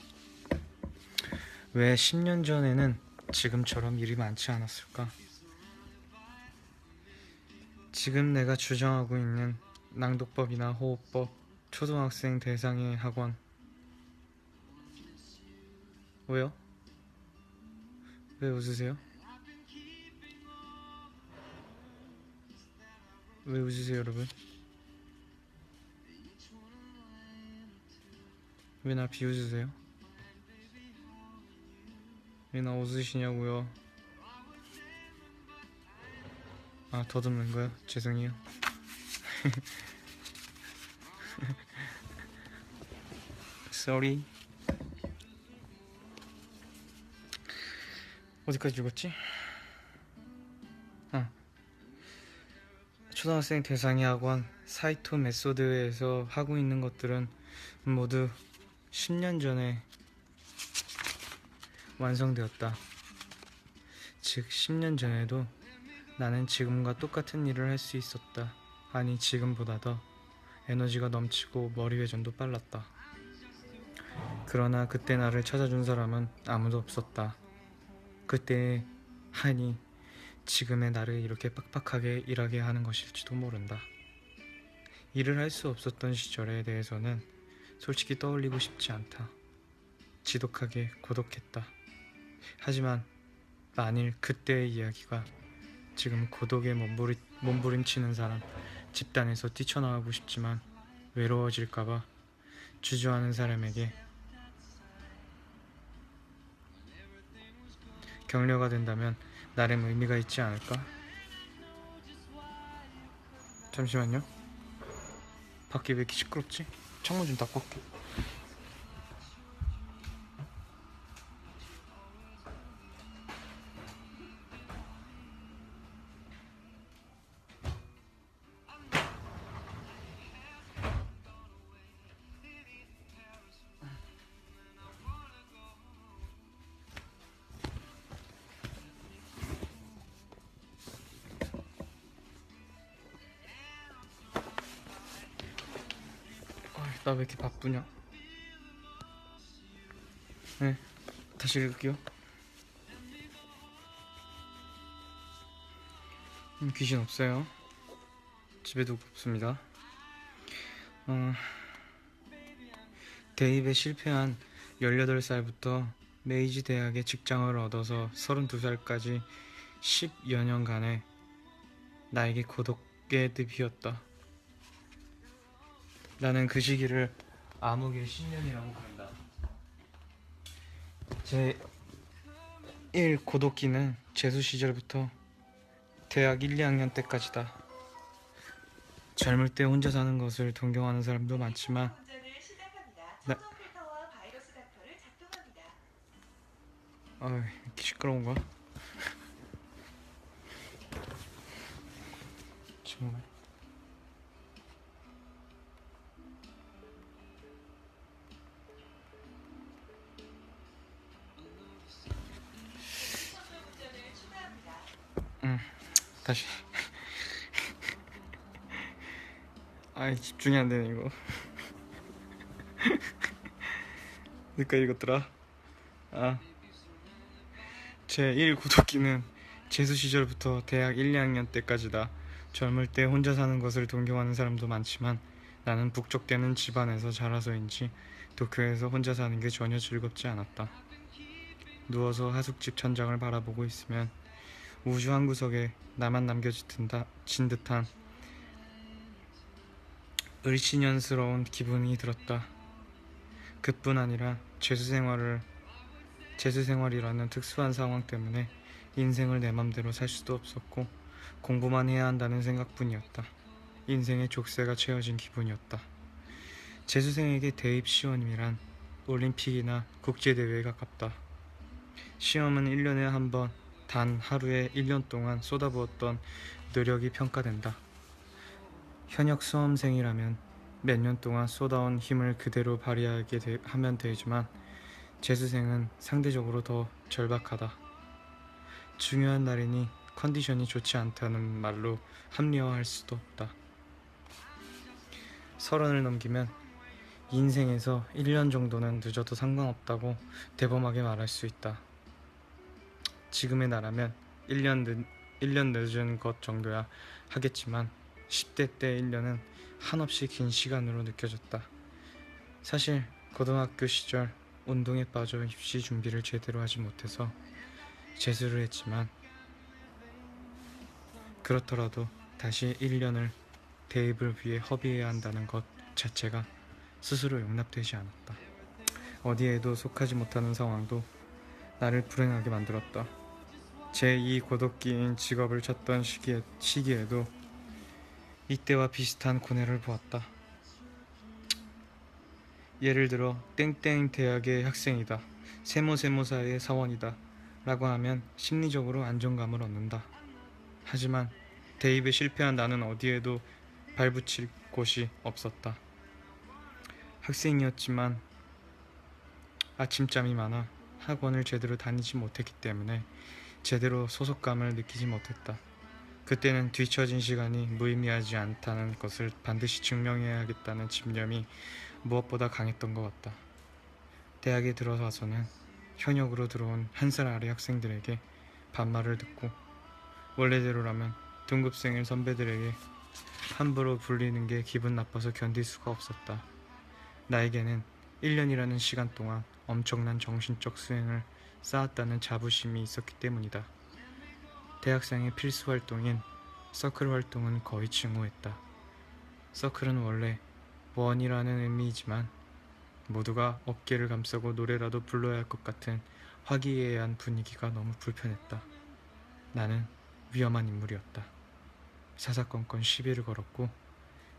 왜 10년 전에는 지금처럼 일이 많지 않았을까? 지금 내가 주장하고 있는 낭독법이나 호흡법, 초등학생 대상의 학원. 왜요? 왜 웃으세요? 왜 웃으세요, 여러분? 왜 나 비웃으세요? 왜 나 웃으시냐고요? 아, 더듬는 거요? 죄송해요. sorry. 어디까지 읽었지? 초등학생 대상이 학원 사이토 메소드에서 하고 있는 것들은 모두 10년 전에 완성되었다. 즉 10년 전에도 나는 지금과 똑같은 일을 할 수 있었다. 아니 지금보다 더 에너지가 넘치고 머리 회전도 빨랐다. 그러나 그때 나를 찾아준 사람은 아무도 없었다. 그때 하니 지금의 나를 이렇게 빡빡하게 일하게 하는 것일지도 모른다. 일을 할 수 없었던 시절에 대해서는 솔직히 떠올리고 싶지 않다. 지독하게 고독했다. 하지만 만일 그때의 이야기가 지금 고독에 몸부림치는 사람 집단에서 뛰쳐나가고 싶지만 외로워질까봐 주저하는 사람에게 격려가 된다면 나름 의미가 있지 않을까? 잠시만요. 밖이 왜 이렇게 시끄럽지? 창문 좀 닫고 올게. 나 왜 이렇게 바쁘냐? 네, 다시 읽을게요. 귀신 없어요. 집에도 없습니다. 대입에 실패한 18살부터 메이지 대학에 직장을 얻어서 32살까지 10여 년간의 나에게 고독의 늪이었다. 나는 그 시기를 암흑의 10년이라고 부른다. 제 1 고독기는 재수 시절부터 대학 1, 2학년 때까지다. 젊을 때 혼자 사는 것을 동경하는 사람도 많지만 이렇게 시끄러운가? 정말 다시 집중이 안 되네 이거. 그러니까 읽었더라. 제 1 고독기는 재수 시절부터 대학 1, 2학년 때까지다. 젊을 때 혼자 사는 것을 동경하는 사람도 많지만 나는 북적대는 집안에서 자라서인지 도쿄에서 혼자 사는 게 전혀 즐겁지 않았다. 누워서 하숙집 천장을 바라보고 있으면 우주 한 구석에 나만 남겨진 듯한 을씨년스러운 기분이 들었다. 그뿐 아니라 재수생활이라는 특수한 상황 때문에 인생을 내 맘대로 살 수도 없었고 공부만 해야 한다는 생각뿐이었다. 인생의 족쇄가 채워진 기분이었다. 재수생에게 대입 시험이란 올림픽이나 국제대회에 가깝다. 시험은 1년에 한 번 단 하루에 1년 동안 쏟아부었던 노력이 평가된다. 현역 수험생이라면 몇 년 동안 쏟아온 힘을 그대로 발휘하게 하면 되지만 재수생은 상대적으로 더 절박하다. 중요한 날이니 컨디션이 좋지 않다는 말로 합리화할 수도 없다. 30을 넘기면 인생에서 1년 정도는 늦어도 상관없다고 대범하게 말할 수 있다. 지금의 나라면 1년 늦은 것 정도야 하겠지만 10대 때 1년은 한없이 긴 시간으로 느껴졌다. 사실 고등학교 시절 운동에 빠져 입시 준비를 제대로 하지 못해서 재수를 했지만 그렇더라도 다시 1년을 대입을 위해 허비해야 한다는 것 자체가 스스로 용납되지 않았다. 어디에도 속하지 못하는 상황도 나를 불행하게 만들었다. 제2 고독기인 직업을 찾던 시기에도 이때와 비슷한 고뇌를 보았다. 예를 들어 땡땡 대학의 학생이다, 세모세모사의 사원이다 라고 하면 심리적으로 안정감을 얻는다. 하지만 대입에 실패한 나는 어디에도 발붙일 곳이 없었다. 학생이었지만 아침잠이 많아 학원을 제대로 다니지 못했기 때문에 제대로 소속감을 느끼지 못했다. 그때는 뒤처진 시간이 무의미하지 않다는 것을 반드시 증명해야겠다는 집념이 무엇보다 강했던 것 같다. 대학에 들어와서는 현역으로 들어온 한 살 아래 학생들에게 반말을 듣고 원래대로라면 등급생인 선배들에게 함부로 불리는 게 기분 나빠서 견딜 수가 없었다. 나에게는 1년이라는 시간 동안 엄청난 정신적 수행을 쌓았다는 자부심이 있었기 때문이다. 대학생의 필수 활동인 서클 활동은 거의 증오했다. 서클은 원래 원이라는 의미이지만 모두가 어깨를 감싸고 노래라도 불러야 할 것 같은 화기애애한 분위기가 너무 불편했다. 나는 위험한 인물이었다. 사사건건 시비를 걸었고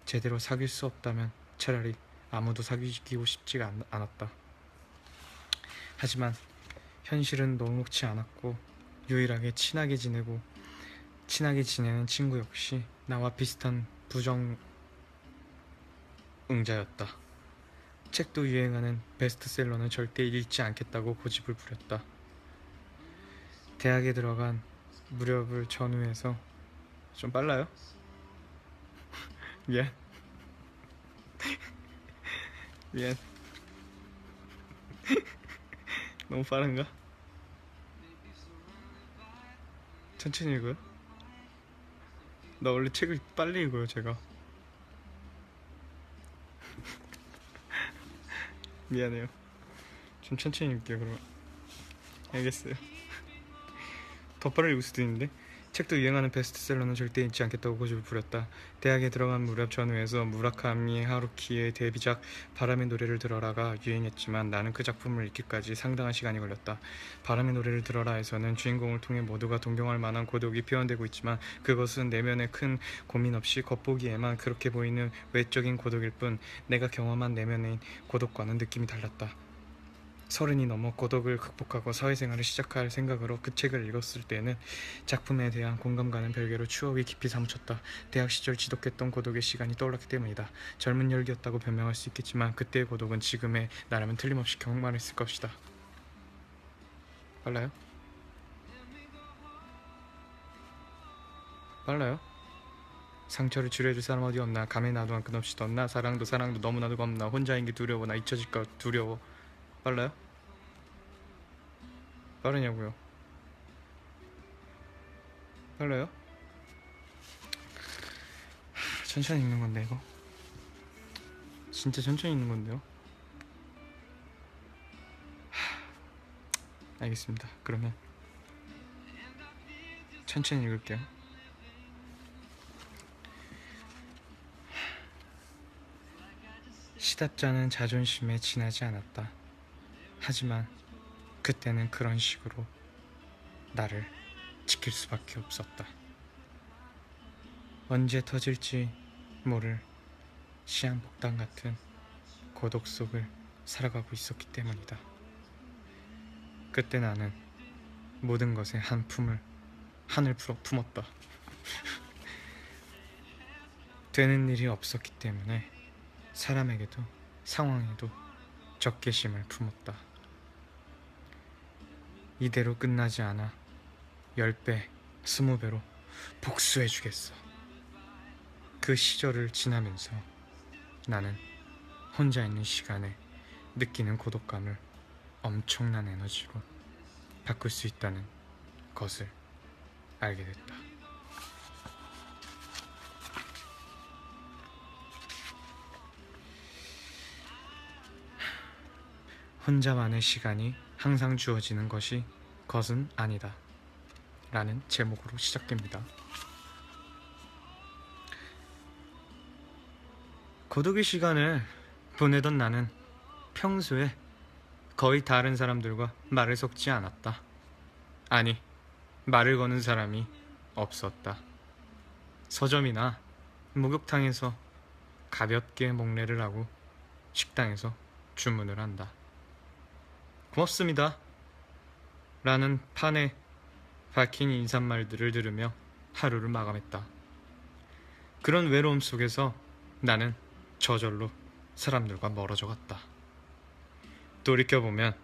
제대로 사귈 수 없다면 차라리 아무도 사귀고 싶지가 않았다. 하지만 현실은 녹록치 않았고 유일하게 친하게 지내는 친구 역시 나와 비슷한 부정응자였다. 책도 유행하는 베스트셀러는 절대 읽지 않겠다고 고집을 부렸다. 대학에 들어간 무렵을 전후해서 좀 빨라요? 미안. 미안. 너무 빠른가? 천천히 읽어요? 나 원래 책을 빨리 읽어요, 제가. 미안해요. 좀 천천히 읽게요, 그러면. 알겠어요. 더 빠르게 읽을 수도 있는데. 책도 유행하는 베스트셀러는 절대 읽지 않겠다고 고집을 부렸다. 대학에 들어간 무렵 전후에서 무라카미 하루키의 데뷔작 바람의 노래를 들어라가 유행했지만 나는 그 작품을 읽기까지 상당한 시간이 걸렸다. 바람의 노래를 들어라에서는 주인공을 통해 모두가 동경할 만한 고독이 표현되고 있지만 그것은 내면의 큰 고민 없이 겉보기에만 그렇게 보이는 외적인 고독일 뿐 내가 경험한 내면의 고독과는 느낌이 달랐다. 30이 넘어 고독을 극복하고 사회생활을 시작할 생각으로 그 책을 읽었을 때는 작품에 대한 공감과는 별개로 추억이 깊이 사무쳤다. 대학 시절 지독했던 고독의 시간이 떠올랐기 때문이다. 젊은 열기였다고 변명할 수 있겠지만 그때의 고독은 지금의 나라면 틀림없이 경험했을 것이다. 빨라요? 빨라요? 상처를 치료해줄 사람 어디 없나. 감에 나도 끝없이 떴나. 사랑도 너무나도 겁나. 혼자인 게 두려워. 나 잊혀질까 두려워. 빨라요? 빠르냐고요? 빨라요? 천천히 읽는 건데 이거 진짜 천천히 읽는 건데요. 알겠습니다. 그러면 천천히 읽을게요. 시답자는 자존심에 지나지 않았다. 하지만 그때는 그런 식으로 나를 지킬 수밖에 없었다. 언제 터질지 모를 시한폭탄 같은 고독 속을 살아가고 있었기 때문이다. 그때 나는 모든 것에 한을 품었다. 되는 일이 없었기 때문에 사람에게도 상황에도 적개심을 품었다. 이대로 끝나지 않아 10배, 20배로 복수해주겠어. 그 시절을 지나면서 나는 혼자 있는 시간에 느끼는 고독감을 엄청난 에너지로 바꿀 수 있다는 것을 알게 됐다. 혼자만의 시간이 항상 주어지는 것은 아니다 라는 제목으로 시작됩니다. 고독의 시간을 보내던 나는 평소에 거의 다른 사람들과 말을 섞지 않았다. 아니, 말을 거는 사람이 없었다. 서점이나 목욕탕에서 가볍게 목례를 하고 식당에서 주문을 한다. 고맙습니다. 라는 판에 박힌 인사말들을 들으며 하루를 마감했다. 그런 외로움 속에서 나는 저절로 사람들과 멀어져 갔다. 돌이켜보면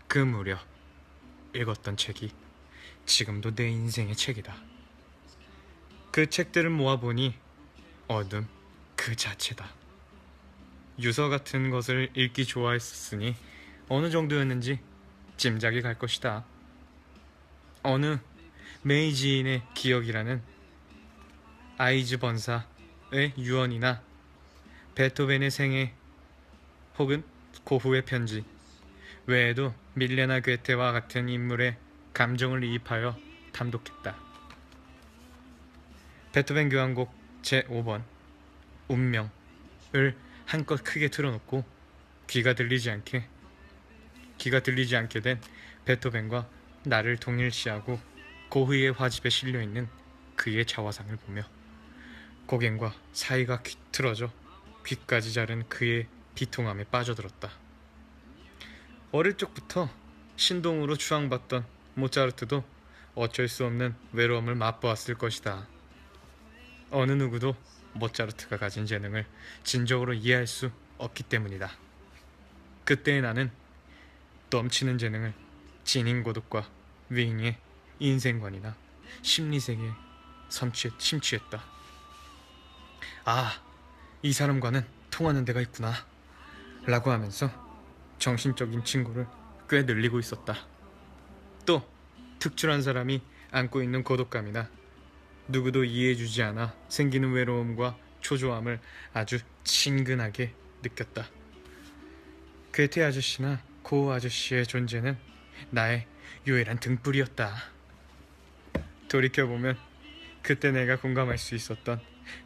그 무렵 읽었던 책이 지금도 내 인생의 책이다. 그 책들을 모아보니 어둠 그 자체다. 유서 같은 것을 읽기 좋아했었으니 어느 정도였는지 짐작이 갈 것이다. 어느 메이지인의 기억이라는 아이즈 번사의 유언이나 베토벤의 생애 혹은 고흐의 편지 외에도 밀레나 괴테와 같은 인물의 감정을 이입하여 탐독했다. 베토벤 교향곡 제5번 운명을 한껏 크게 틀어놓고 귀가 들리지 않게 된 베토벤과 나를 동일시하고 고흐의 화집에 실려있는 그의 자화상을 보며 고갱과 사이가 틀어져 귀까지 자른 그의 비통함에 빠져들었다. 어릴 적부터 신동으로 추앙받던 모차르트도 어쩔 수 없는 외로움을 맛보았을 것이다. 어느 누구도 모차르트가 가진 재능을 진정으로 이해할 수 없기 때문이다. 그때의 나는 넘치는 재능을 진인 고독과 위인의 인생관이나 심리세계에 심취했다. 아, 이 사람과는 통하는 데가 있구나 라고 하면서 정신적인 친구를 꽤 늘리고 있었다. 또 특출한 사람이 안고 있는 고독감이나 누구도 이해해주지 않아 생기는 외로움과 초조함을 아주 친근하게 느꼈다. 괴테 아저씨나 고흐 아저씨의 존재는 나의 유일한 등불이었다. 돌이켜보면 그때 내가 공감할 수 있었던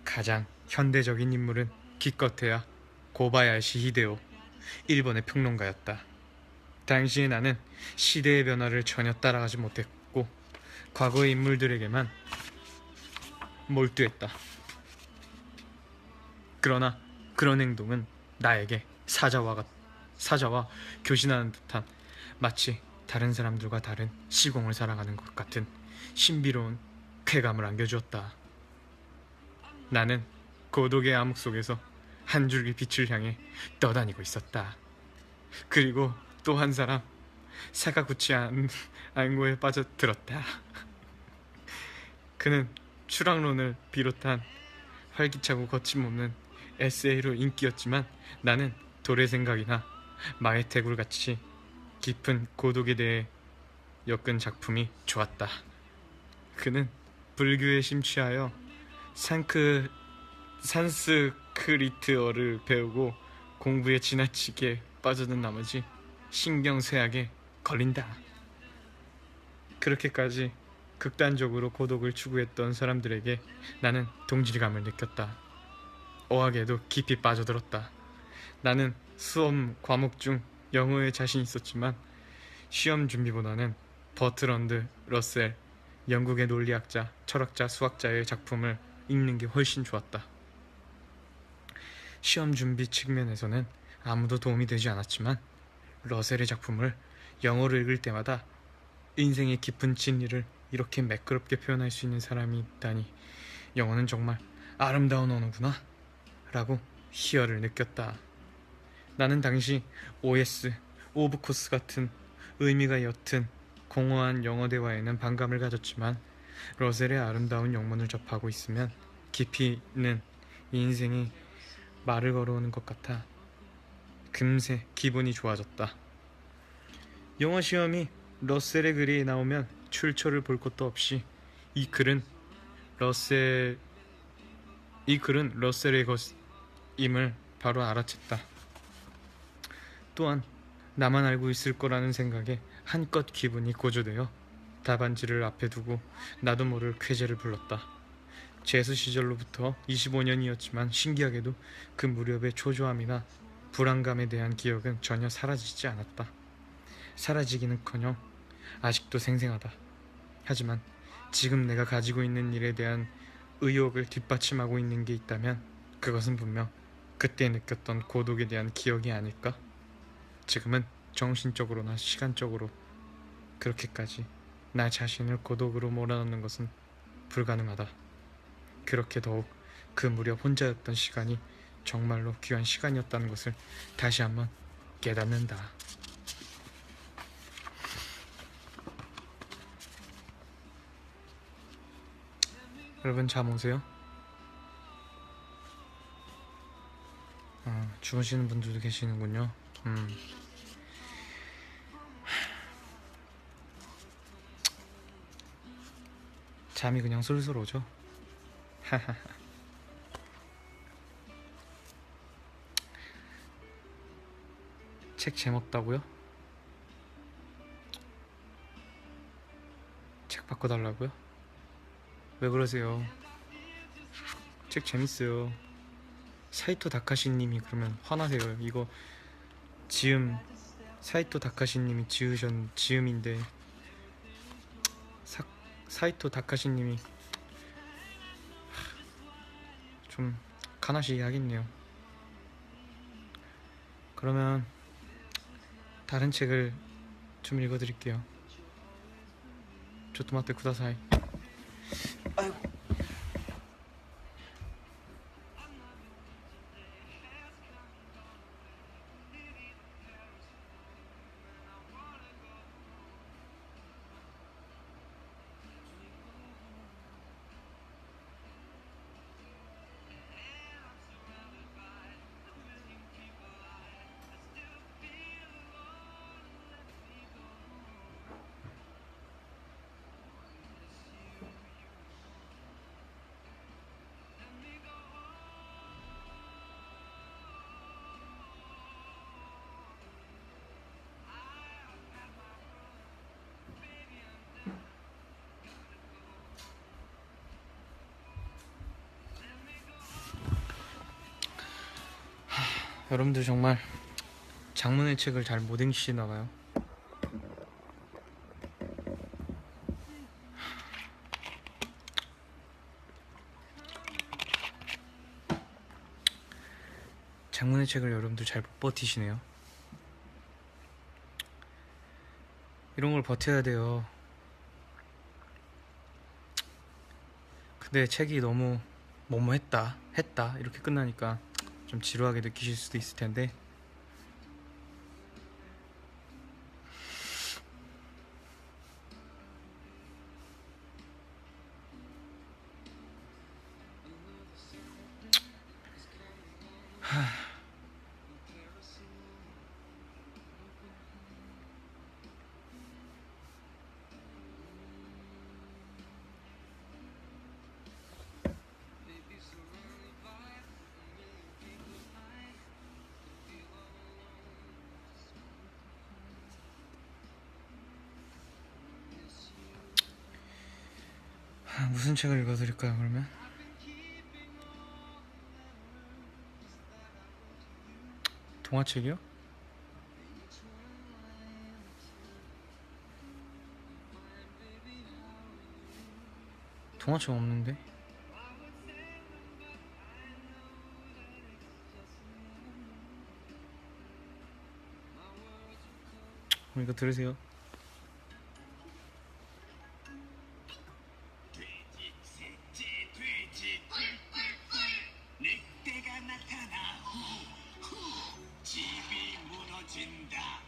가장 현대적인 인물은 기껏해야 고바야시 히데오, 일본의 평론가였다. 당시에 나는 시대의 변화를 전혀 따라가지 못했고 과거의 인물들에게만 몰두했다. 그러나 그런 행동은 나에게 사자와 교신하는 듯한, 마치 다른 사람들과 다른 시공을 살아가는 것 같은 신비로운 쾌감을 안겨주었다. 나는 고독의 암흑 속에서 한 줄기 빛을 향해 떠다니고 있었다. 그리고 또 한 사람, 사가구치 안고에 빠져들었다. 그는 추락론을 비롯한 활기차고 거침없는 에세이로 인기였지만 나는 도래 생각이나 마에테굴 같이 깊은 고독에 대해 엮은 작품이 좋았다. 그는 불교에 심취하여 산스크리트어를 배우고 공부에 지나치게 빠져든 나머지 신경쇠약에 걸린다. 그렇게까지 극단적으로 고독을 추구했던 사람들에게 나는 동질감을 느꼈다. 어학에도 깊이 빠져들었다. 나는 수업 과목 중 영어에 자신 있었지만 시험 준비보다는 버트런드 러셀, 영국의 논리학자, 철학자, 수학자의 작품을 읽는 게 훨씬 좋았다. 시험 준비 측면에서는 아무도 도움이 되지 않았지만 러셀의 작품을 영어로 읽을 때마다 인생의 깊은 진리를 이렇게 매끄럽게 표현할 수 있는 사람이 있다니, 영어는 정말 아름다운 언어구나 라고 희열을 느꼈다. 나는 당시 OS, 오브 코스 같은 의미가 옅은 공허한 영어 대화에는 반감을 가졌지만 러셀의 아름다운 영문을 접하고 있으면 깊이 있는 인생이 말을 걸어오는 것 같아 금세 기분이 좋아졌다. 영어 시험이 러셀의 글이 나오면 출처를 볼 것도 없이 이 글은 러셀의 것임을 바로 알아챘다. 또한 나만 알고 있을 거라는 생각에 한껏 기분이 고조되어 답안지를 앞에 두고 나도 모를 쾌재를 불렀다. 재수 시절로부터 25년이었지만 신기하게도 그 무렵의 초조함이나 불안감에 대한 기억은 전혀 사라지지 않았다. 사라지기는커녕 아직도 생생하다. 하지만 지금 내가 가지고 있는 일에 대한 의욕을 뒷받침하고 있는 게 있다면 그것은 분명 그때 느꼈던 고독에 대한 기억이 아닐까? 지금은 정신적으로나 시간적으로 그렇게까지 나 자신을 고독으로 몰아넣는 것은 불가능하다. 그렇게 더욱 그 무렵 혼자였던 시간이 정말로 귀한 시간이었다는 것을 다시 한번 깨닫는다. 여러분 잠 오세요? 주무시는 분들도 계시는군요. 잠이 그냥 솔솔 오죠? 책 재밌다고요? 책 바꿔달라고요? 왜 그러세요? 책 재밌어요. 사이토 다카시님이 그러면 화나세요. 이거 지음 사이토 다카시님이 지으신 지음인데 사이토 다카시님이 좀 가나시 하겠네요. 그러면 다른 책을 좀 읽어드릴게요. 조토마테 쿠다사이. 아이고. 여러분들 정말 장문의 책을 잘 못 읽으시나 봐요. 장문의 책을 여러분들 잘 못 버티시네요. 이런 걸 버텨야 돼요. 근데 책이 너무 뭐뭐했다 했다 이렇게 끝나니까 좀 지루하게 느끼실 수도 있을 텐데 무슨 책을 읽어드릴까요 그러면? 동화책이요? 동화책 없는데? 이거 들으세요. 늑대가 나타나 집이 무너진다.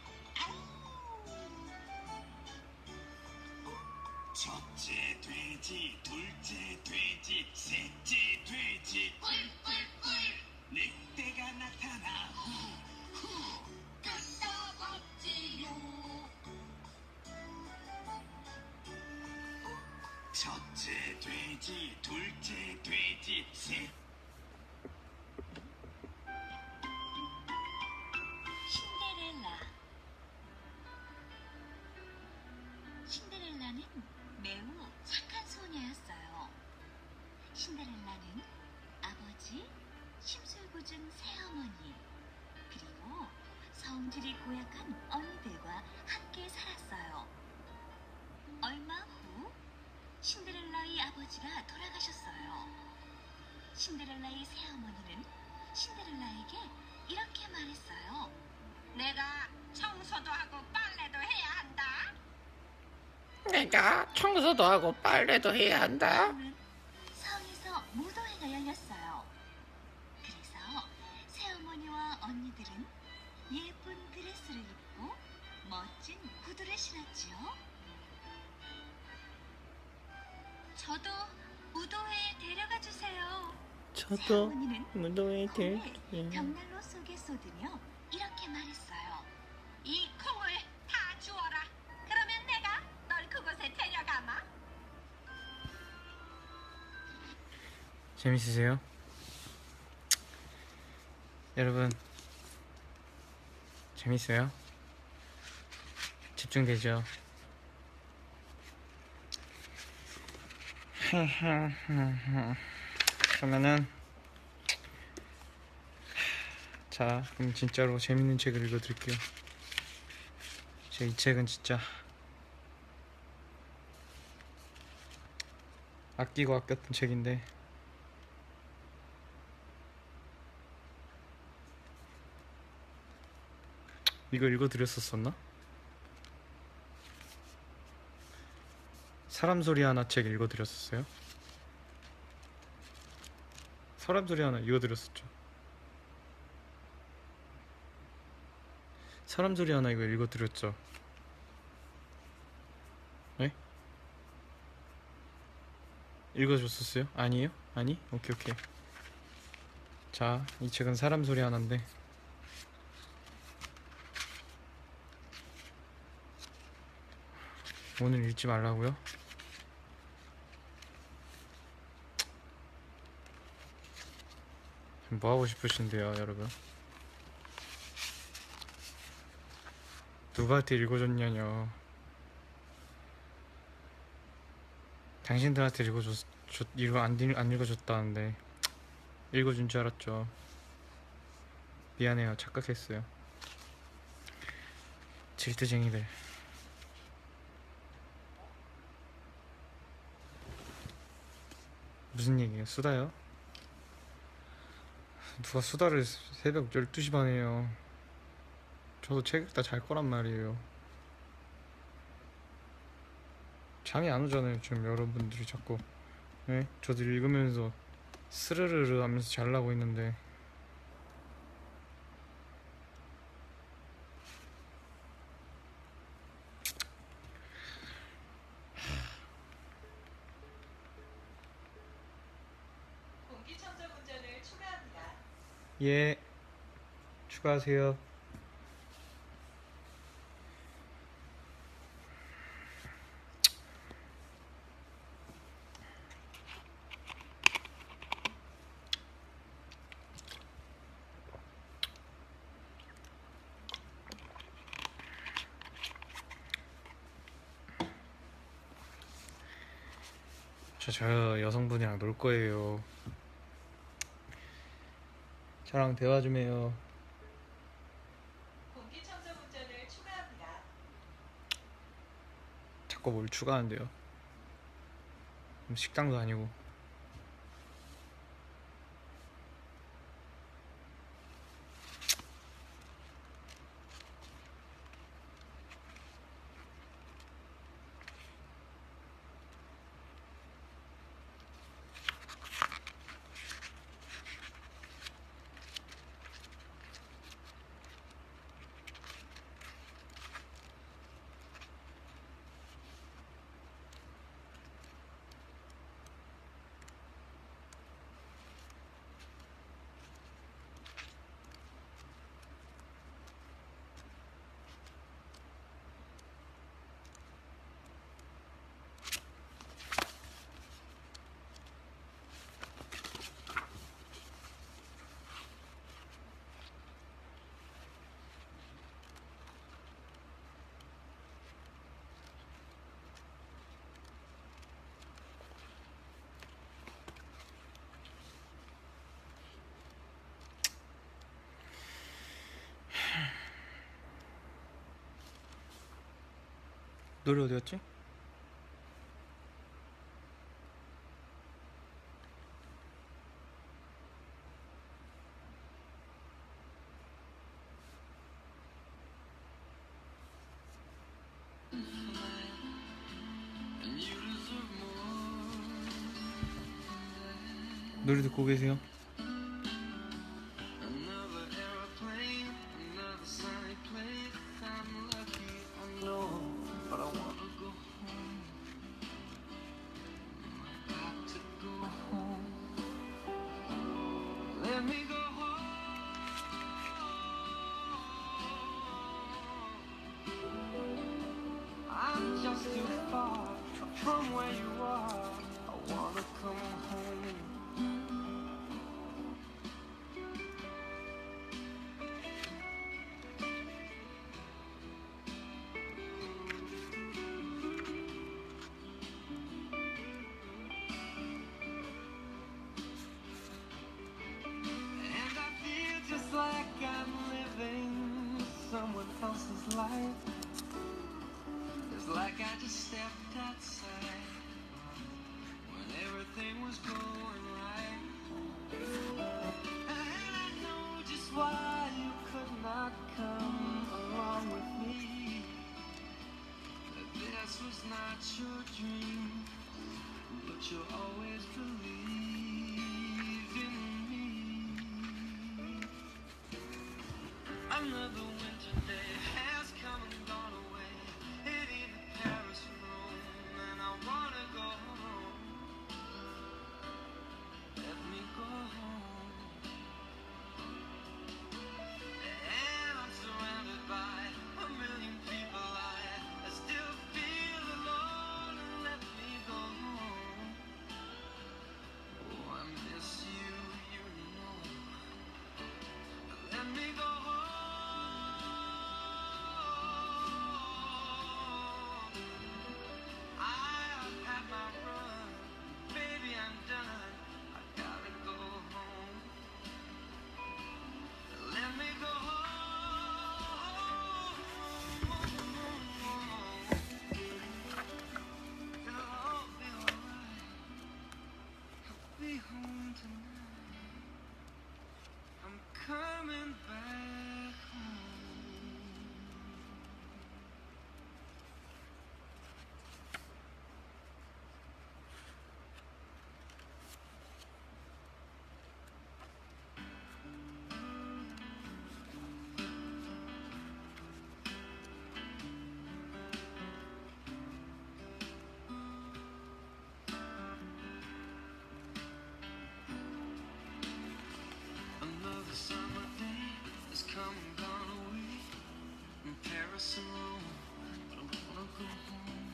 첫째 돼지, 둘째 돼지, 셋째 돼지. 늑대가 나타나 끝나봤지요. 첫째 돼지, 둘째 돼지, 셋. 신데렐라. 신데렐라는 매우 착한 소녀였어요. 신데렐라는 아버지, 심술궂은 새어머니, 그리고 성질이 고약한 언니들과 함께 살았어요. 얼마 후 신데렐라의 아버지가 돌아가셨어요. 신데렐라의 새어머니는 신데렐라에게 이렇게 말했어요. 내가 청소도 하고 빨래도 해야 한다. 내가 청소도 하고 빨래도 해야 한다. 오늘은 성에서 무도회가 열렸어요. 그래서 새어머니와 언니들은 예쁜 드레스를 입고 멋진 구두를 신었지요. 저도 무도회에 데려가 주세요. 저도 새어머니는 무도회 콩을 벽난로 속에 쏟으며 이렇게 말했어요. 이 콩을 다 주워라. 그러면 내가 널 그곳에 데려가마. 재밌으세요? 여러분 재밌어요? 집중되죠? 그러면은 자 그럼 진짜로 재밌는 책을 읽어드릴게요. 제 이 책은 진짜 아끼고 아꼈던 책인데 이거 읽어드렸었나? 사람 소리 하나 책 읽어드렸었어요? 사람 소리 하나 읽어드렸었죠. 사람 소리 하나 이거 읽어드렸죠. 네? 읽어줬었어요? 아니에요? 아니? 오케이. 자, 이 책은 사람 소리 하나인데 오늘 읽지 말라고요? 뭐 하고 싶으신데요, 여러분? 누구한테 읽어줬냐뇨. 당신들한테 이거 안 읽어줬다는데 읽어준 줄 알았죠. 미안해요, 착각했어요. 질투쟁이들. 무슨 얘기예요? 수다요? 누가 수다를 새벽 12시 반에 해요. 저도 책 읽다 잘 거란 말이에요. 잠이 안 오잖아요 지금 여러분들이 자꾸. 네? 저도 읽으면서 스르르르 하면서 잘라고 있는데 공기청정 운전을 추가합니다. 예 추가하세요. 저 여성분이랑 놀 거예요. 저랑 대화 좀 해요. 공기청정 운전을 추가합니다. 자꾸 뭘 추가하는데요. 식당도 아니고. 노래 어디였지? 노래 듣고 계세요? Another airplane, another sunny place. I'm lucky, I know, but I wanna go home. I got to go home. Let me go home. I'm just too far from where you are. I wanna come home. And I feel just like I'm living someone else's life. It's like I just stepped outside when everything was going right. And I know just why you could not come along with me. That this was not your dream, but you always believed in me. Another winter day has come and gone away. It ain't Paris or Rome, and I wanna go home. Let me go home. And I'm surrounded by a million people. I still feel alone. And let me go home. Oh, I miss you, you know. Let me go home. I've had my run, baby, I'm done. I gotta go home. Let me go home. It'll all be alright. I'll be home tonight. I'm coming back home. Another summer day has come and gone away in Paris and Rome, but I wanna go home.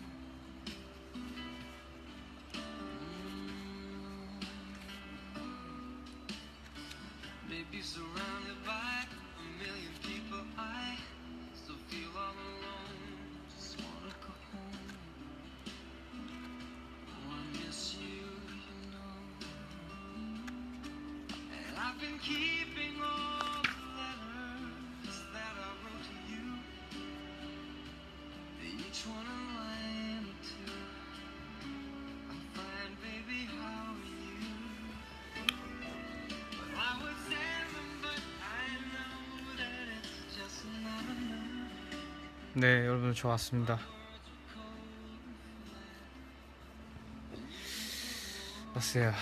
Maybe surrounded by a million people, I still feel all alone. Just wanna go home. Oh, I miss you, you know. And I've been keeping all the letters that I wrote to you, each one a line or two. I'm fine, baby, how are you? But I would send them, but I know that it's just not enough. 네, 여러분 좋았습니다. 왔어요.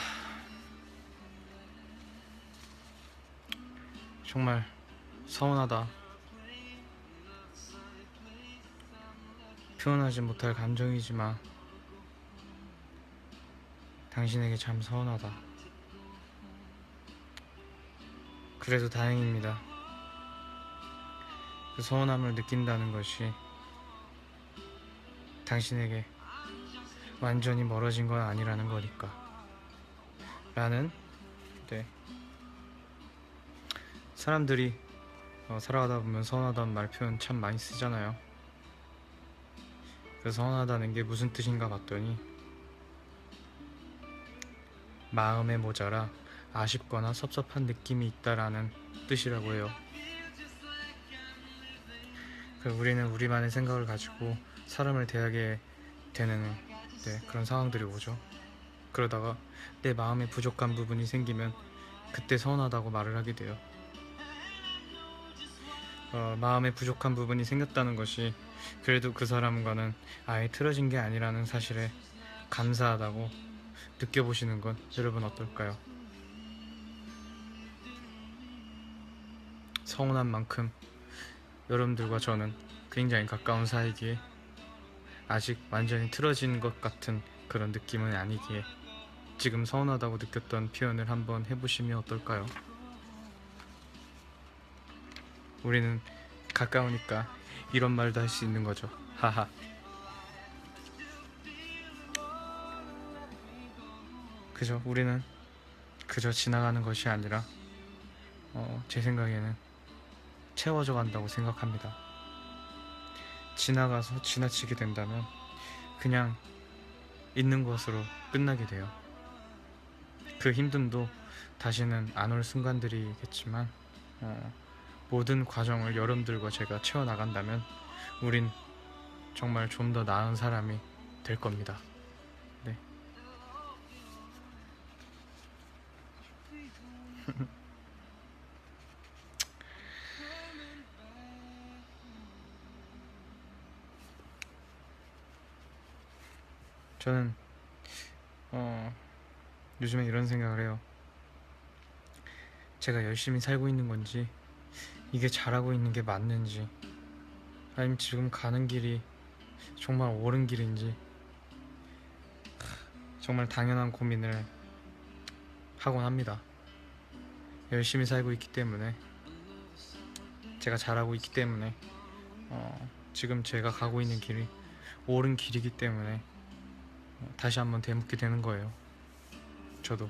정말 서운하다. 표현하지 못할 감정이지만 당신에게 참 서운하다. 그래도 다행입니다. 그 서운함을 느낀다는 것이 당신에게 완전히 멀어진 건 아니라는 거니까. 라는, 네. 사람들이 살아가다 보면 서운하다는 말 표현 참 많이 쓰잖아요. 그 서운하다는 게 무슨 뜻인가 봤더니 마음에 모자라 아쉽거나 섭섭한 느낌이 있다라는 뜻이라고 해요. 우리는 우리만의 생각을 가지고 사람을 대하게 되는 그런 상황들이 오죠. 그러다가 내 마음에 부족한 부분이 생기면 그때 서운하다고 말을 하게 돼요. 마음에 부족한 부분이 생겼다는 것이 그래도 그 사람과는 아예 틀어진 게 아니라는 사실에 감사하다고 느껴보시는 건 여러분 어떨까요? 서운한 만큼 여러분들과 저는 굉장히 가까운 사이기에 아직 완전히 틀어진 것 같은 그런 느낌은 아니기에 지금 서운하다고 느꼈던 표현을 한번 해보시면 어떨까요? 우리는 가까우니까 이런 말도 할 수 있는 거죠. 하하. 우리는 그저 지나가는 것이 아니라 제 생각에는 채워져 간다고 생각합니다. 지나가서 지나치게 된다면 그냥 있는 것으로 끝나게 돼요. 그 힘듦도 다시는 안 올 순간들이겠지만 모든 과정을 여러분들과 제가 채워나간다면 우린 정말 좀 더 나은 사람이 될 겁니다. 네. 저는 요즘에 이런 생각을 해요. 제가 열심히 살고 있는 건지, 이게 잘하고 있는 게 맞는지, 아니면 지금 가는 길이 정말 옳은 길인지 정말 당연한 고민을 하곤 합니다. 열심히 살고 있기 때문에, 제가 잘하고 있기 때문에, 지금 제가 가고 있는 길이 옳은 길이기 때문에 다시 한번 되묻게 되는 거예요. 저도.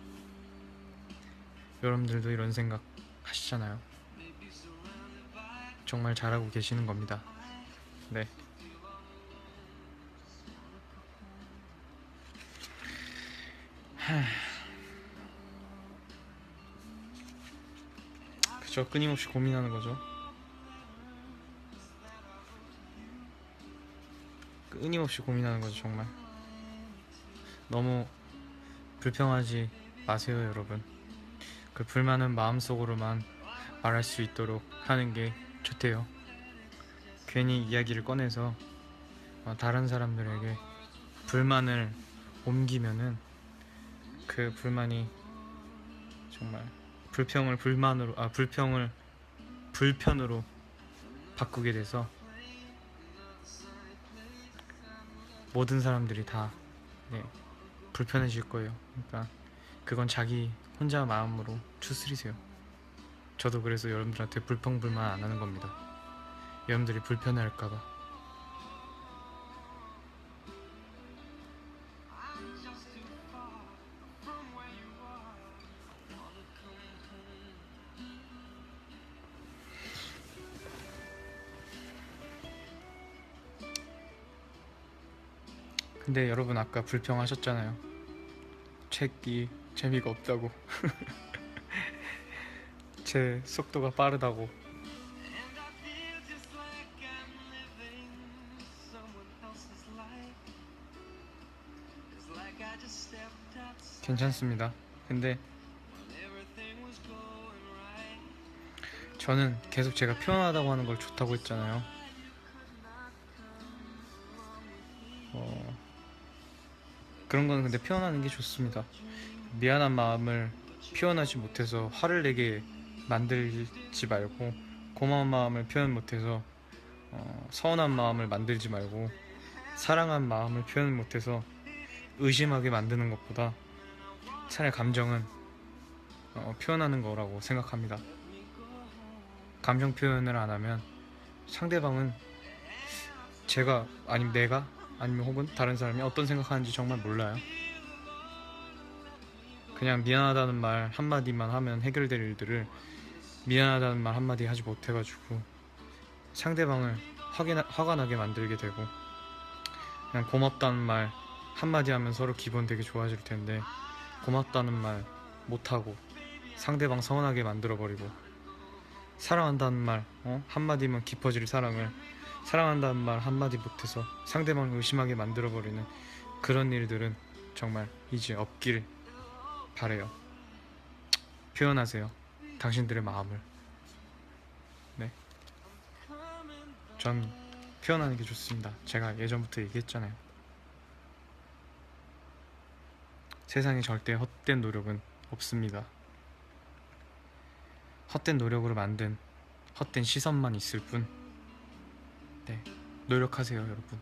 여러분들도 이런 생각 하시잖아요. 정말 잘하고 계시는 겁니다. 네. 그저 끊임없이 고민하는 거죠. 끊임없이 고민하는 거죠. 정말 너무 불평하지 마세요, 여러분. 그 불만은 마음속으로만 말할 수 있도록 하는 게 좋대요. 괜히 이야기를 꺼내서 다른 사람들에게 불만을 옮기면은 그 불만이 정말 불평을 불편으로 바꾸게 돼서 모든 사람들이 다 불편해질 거예요. 그러니까 그건 자기 혼자 마음으로 추스리세요. 저도 그래서 여러분들한테 불평불만 안 하는 겁니다. 여러분들이 불편해할까봐. 근데 여러분 아까 불평하셨잖아요. 책이 재미가 없다고. 제 속도가 빠르다고. 괜찮습니다. 근데 저는 계속 제가 표현하다고 하는 걸 좋다고 했잖아요. 그런 건 근데 표현하는 게 좋습니다. 미안한 마음을 표현하지 못해서 화를 내게 만들지 말고, 고마운 마음을 표현 못해서 서운한 마음을 만들지 말고, 사랑한 마음을 표현 못해서 의심하게 만드는 것보다 차라리 감정은 표현하는 거라고 생각합니다. 감정 표현을 안 하면 상대방은 제가 아니면 내가 아니면 혹은 다른 사람이 어떤 생각하는지 정말 몰라요. 그냥 미안하다는 말 한마디만 하면 해결될 일들을 미안하다는 말 한마디 하지 못해가지고 상대방을 화가 나게 만들게 되고, 그냥 고맙다는 말 한마디 하면 서로 기분 되게 좋아질 텐데 고맙다는 말 못하고 상대방 서운하게 만들어버리고, 사랑한다는 말 한마디면 깊어질 사랑을 사랑한다는 말 한마디 못해서 상대방을 의심하게 만들어버리는 그런 일들은 정말 이제 없길 바래요. 표현하세요, 당신들의 마음을. 네, 전 표현하는 게 좋습니다. 제가 예전부터 얘기했잖아요. 세상에 절대 헛된 노력은 없습니다. 헛된 노력으로 만든 헛된 시선만 있을 뿐. 네, 노력하세요, 여러분.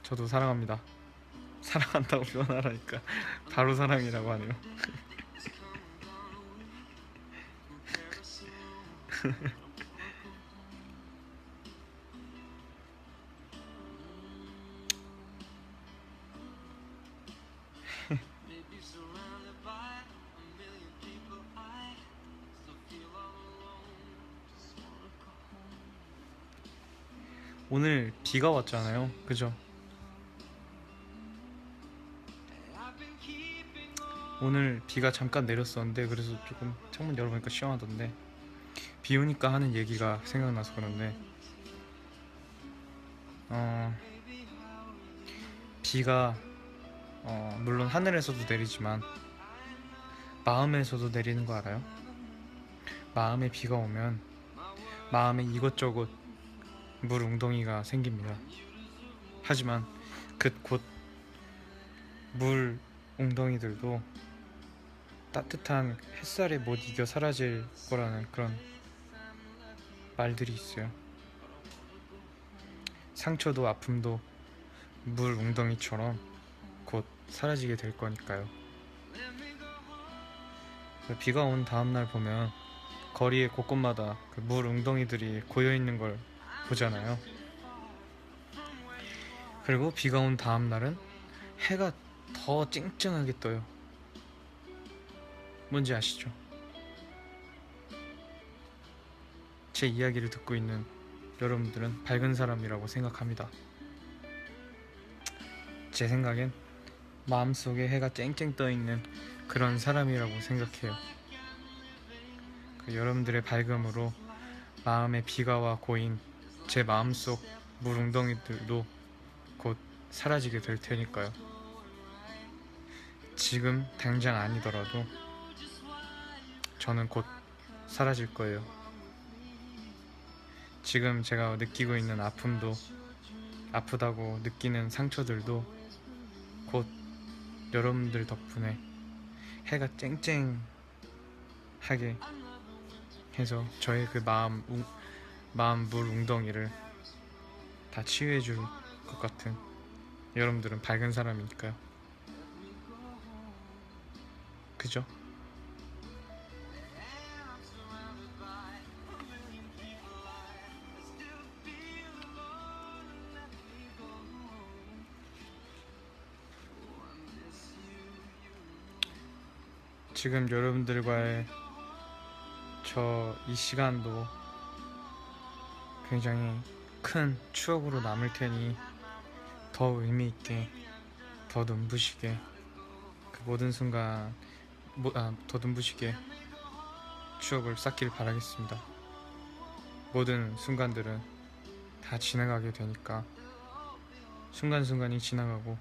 저도 사랑합니다. 사랑한다고 표현하라니까 바로 사랑이라고 하네요. Maybe surrounded by a million people, I still feel all alone. Just wanna go home. 오늘 비가 왔잖아요, 그죠? I've been keeping on. 오늘 비가 잠깐 내렸었는데 그래서 조금 창문 열어보니까 시원하던데, 비 오니까 하는 얘기가 생각나서 그런데 비가 물론 하늘에서도 내리지만 마음에서도 내리는 거 알아요? 마음에 비가 오면 마음에 이것저것 물 웅덩이가 생깁니다. 하지만 그 곧 물 웅덩이들도 따뜻한 햇살에 못 이겨 사라질 거라는 그런 말들이 있어요. 상처도 아픔도 물 웅덩이처럼 곧 사라지게 될 거니까요. 비가 온 다음날 보면 거리의 곳곳마다 그 물 웅덩이들이 고여있는 걸 보잖아요. 그리고 비가 온 다음날은 해가 더 쨍쨍하게 떠요. 뭔지 아시죠? 제 이야기를 듣고 있는 여러분들은 밝은 사람이라고 생각합니다. 제 생각엔 마음속에 해가 쨍쨍 떠있는 그런 사람이라고 생각해요. 여러분들의 밝음으로 마음에 비가 와 고인 제 마음속 물웅덩이들도 곧 사라지게 될 테니까요. 지금 당장 아니더라도 저는 곧 사라질 거예요. 지금 제가 느끼고 있는 아픔도, 아프다고 느끼는 상처들도 곧 여러분들 덕분에 해가 쨍쨍하게 해서 저의 그 마음 물 웅덩이를 다 치유해 줄 것 같은, 여러분들은 밝은 사람이니까요. 그죠? 지금 여러분들과의 저 이 시간도 굉장히 큰 추억으로 남을 테니 더 의미 있게, 더 눈부시게 그 모든 순간 더 눈부시게 추억을 쌓길 바라겠습니다. 모든 순간들은 다 지나가게 되니까 순간순간이 지나가고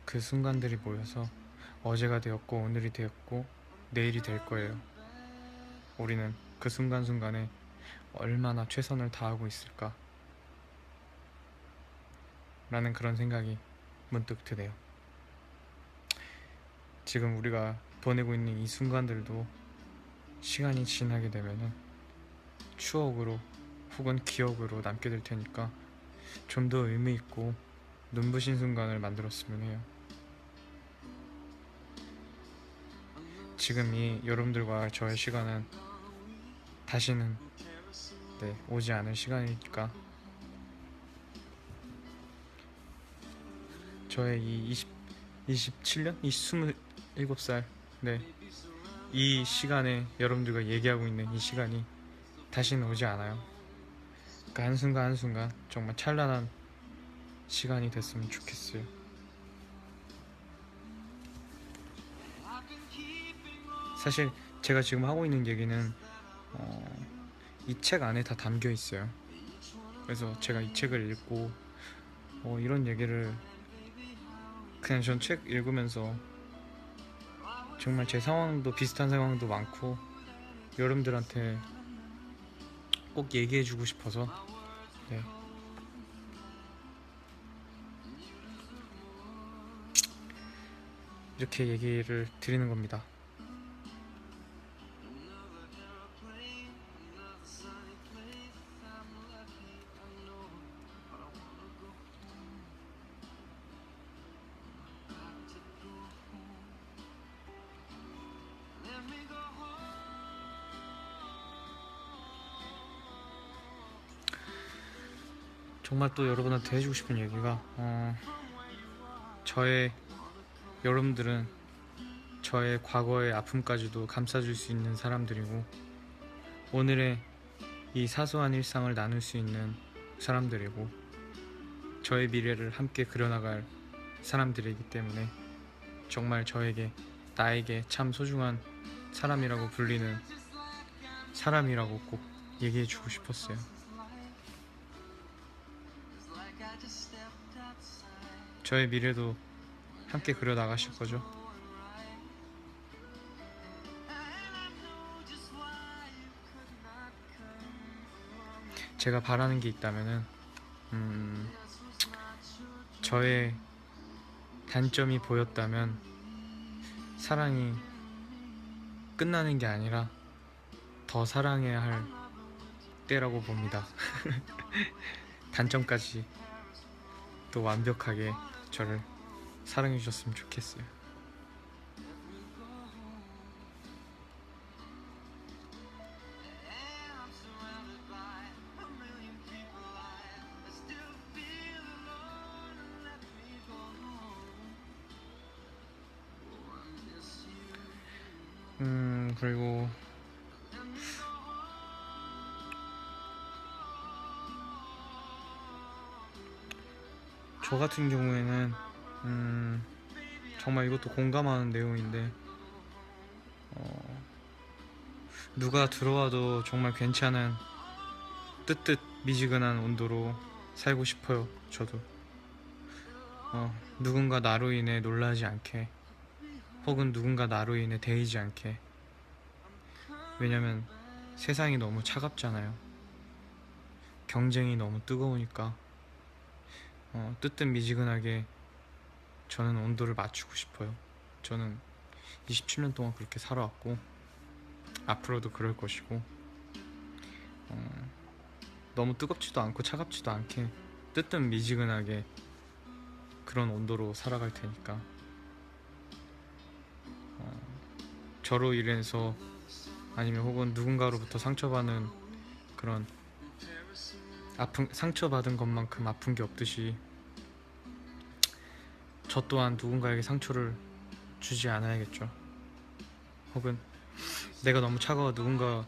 그 순간들이 모여서 어제가 되었고 오늘이 되었고 내일이 될 거예요. 우리는 그 순간순간에 얼마나 최선을 다하고 있을까 라는 그런 생각이 문득 드네요. 지금 우리가 보내고 있는 이 순간들도 시간이 지나게 되면은 추억으로 혹은 기억으로 남게 될 테니까 좀 더 의미 있고 눈부신 순간을 만들었으면 해요. 지금 이 여러분들과 저의 시간은 다시는 오지 않을 시간이니까 저의 이 27년? 이 27살 이 시간에 여러분들과 얘기하고 있는 이 시간이 다시는 오지 않아요. 그 한순간 한순간 정말 찬란한 시간이 됐으면 좋겠어요. 사실 제가 지금 하고 있는 얘기는 이 책 안에 다 담겨 있어요. 그래서 제가 이 책을 읽고 이런 얘기를 그냥 전 책 읽으면서 정말 제 상황도 비슷한 상황도 많고 여러분들한테 꼭 얘기해주고 싶어서 이렇게 얘기를 드리는 겁니다. 정말 또 여러분한테 해주고 싶은 얘기가 여러분들은 저의 과거의 아픔까지도 감싸줄 수 있는 사람들이고 오늘의 이 사소한 일상을 나눌 수 있는 사람들이고 저의 미래를 함께 그려나갈 사람들이기 때문에 정말 나에게 참 소중한 사람이라고 불리는 사람이라고 꼭 얘기해주고 싶었어요. 저의 미래도 함께 그려나가실 거죠? 제가 바라는 게 있다면은 저의 단점이 보였다면 사랑이 끝나는 게 아니라 더 사랑해야 할 때라고 봅니다. 단점까지 또 완벽하게 저를 사랑해 주셨으면 좋겠어요. 그리고 저 같은 경우에는 정말 이것도 공감하는 내용인데 누가 들어와도 정말 괜찮은 뜨뜻 미지근한 온도로 살고 싶어요. 저도 누군가 나로 인해 놀라지 않게 혹은 누군가 나로 인해 데이지 않게. 왜냐면 세상이 너무 차갑잖아요. 경쟁이 너무 뜨거우니까 뜨뜻미지근하게 저는 온도를 맞추고 싶어요. 저는 27년 동안 그렇게 살아왔고 앞으로도 그럴 것이고 너무 뜨겁지도 않고 차갑지도 않게 뜨뜻미지근하게 그런 온도로 살아갈 테니까 저로 인해서 아니면 혹은 누군가로부터 상처받는 그런 상처받은 것만큼 아픈 게 없듯이 저 또한 누군가에게 상처를 주지 않아야겠죠. 혹은 내가 너무 차가워 누군가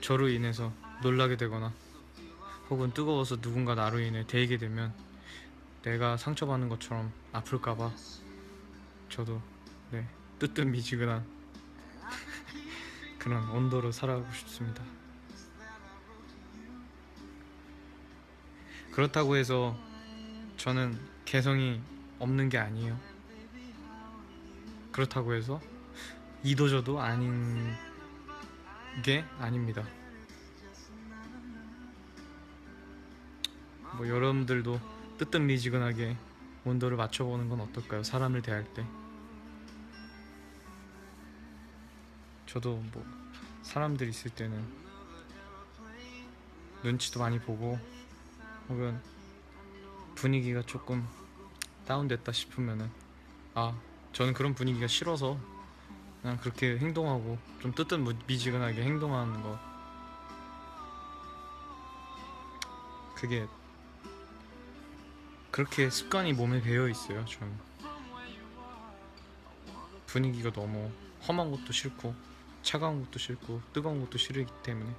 저로 인해서 놀라게 되거나 혹은 뜨거워서 누군가 나로 인해 데이게 되면 내가 상처받는 것처럼 아플까봐 저도 뜨뜻미지근한 그런 온도로 살아가고 싶습니다. 그렇다고 해서 저는 개성이 없는 게 아니에요. 그렇다고 해서 이도저도 아닌 게 아닙니다. 여러분들도 뜨뜻미지근하게 온도를 맞춰보는 건 어떨까요? 사람을 대할 때. 저도 사람들 있을 때는 눈치도 많이 보고 혹은 분위기가 조금 다운됐다 싶으면은 저는 그런 분위기가 싫어서 그냥 그렇게 행동하고 좀 뜨뜻미지근하게 행동하는 거, 그게 그렇게 습관이 몸에 배어 있어요. 저는 분위기가 너무 험한 것도 싫고 차가운 것도 싫고 뜨거운 것도 싫기 때문에.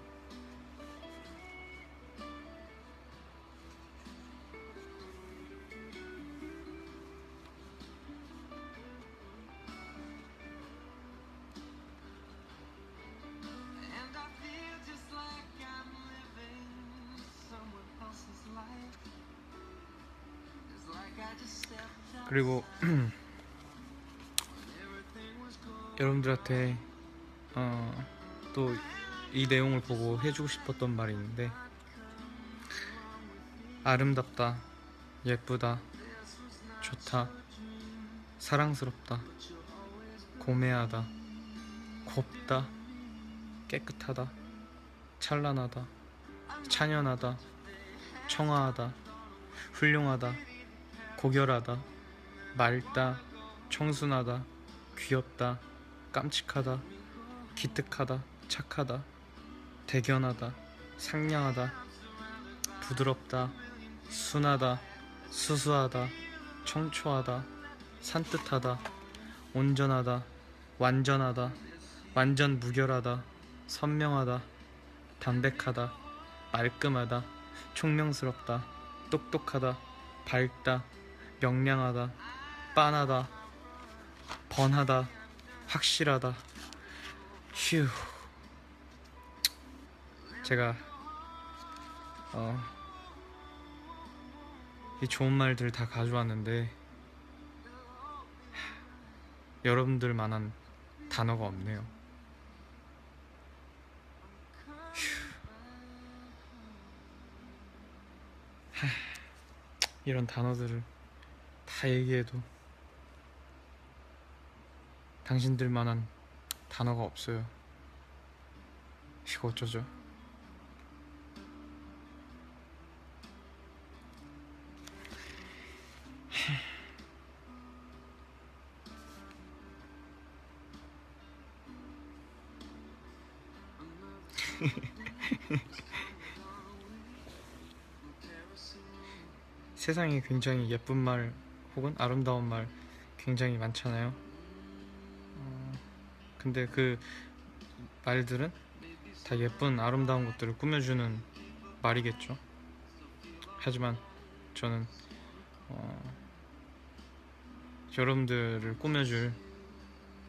그리고 여러분들한테 또 이 내용을 보고 해주고 싶었던 말이 있는데, 아름답다, 예쁘다, 좋다, 사랑스럽다, 고매하다, 곱다, 깨끗하다, 찬란하다, 찬연하다, 청아하다, 훌륭하다, 고결하다, 맑다, 청순하다, 귀엽다, 깜찍하다, 기특하다, 착하다, 대견하다, 상냥하다, 부드럽다, 순하다, 수수하다, 청초하다, 산뜻하다, 온전하다, 완전하다, 완전 무결하다, 선명하다, 담백하다, 말끔하다, 총명스럽다, 똑똑하다, 밝다, 명량하다, 빤하다, 번하다, 확실하다. 휴. 제가 이 좋은 말들 다 가져왔는데 여러분들만한 단어가 없네요. 이런 단어들을 다 얘기해도 당신들만한 단어가 없어요. 이거 어쩌죠? 세상에 굉장히 예쁜 말 혹은 아름다운 말 굉장히 많잖아요. 근데 그 말들은 다 예쁜 아름다운 것들을 꾸며주는 말이겠죠. 하지만 저는 여러분들을 꾸며줄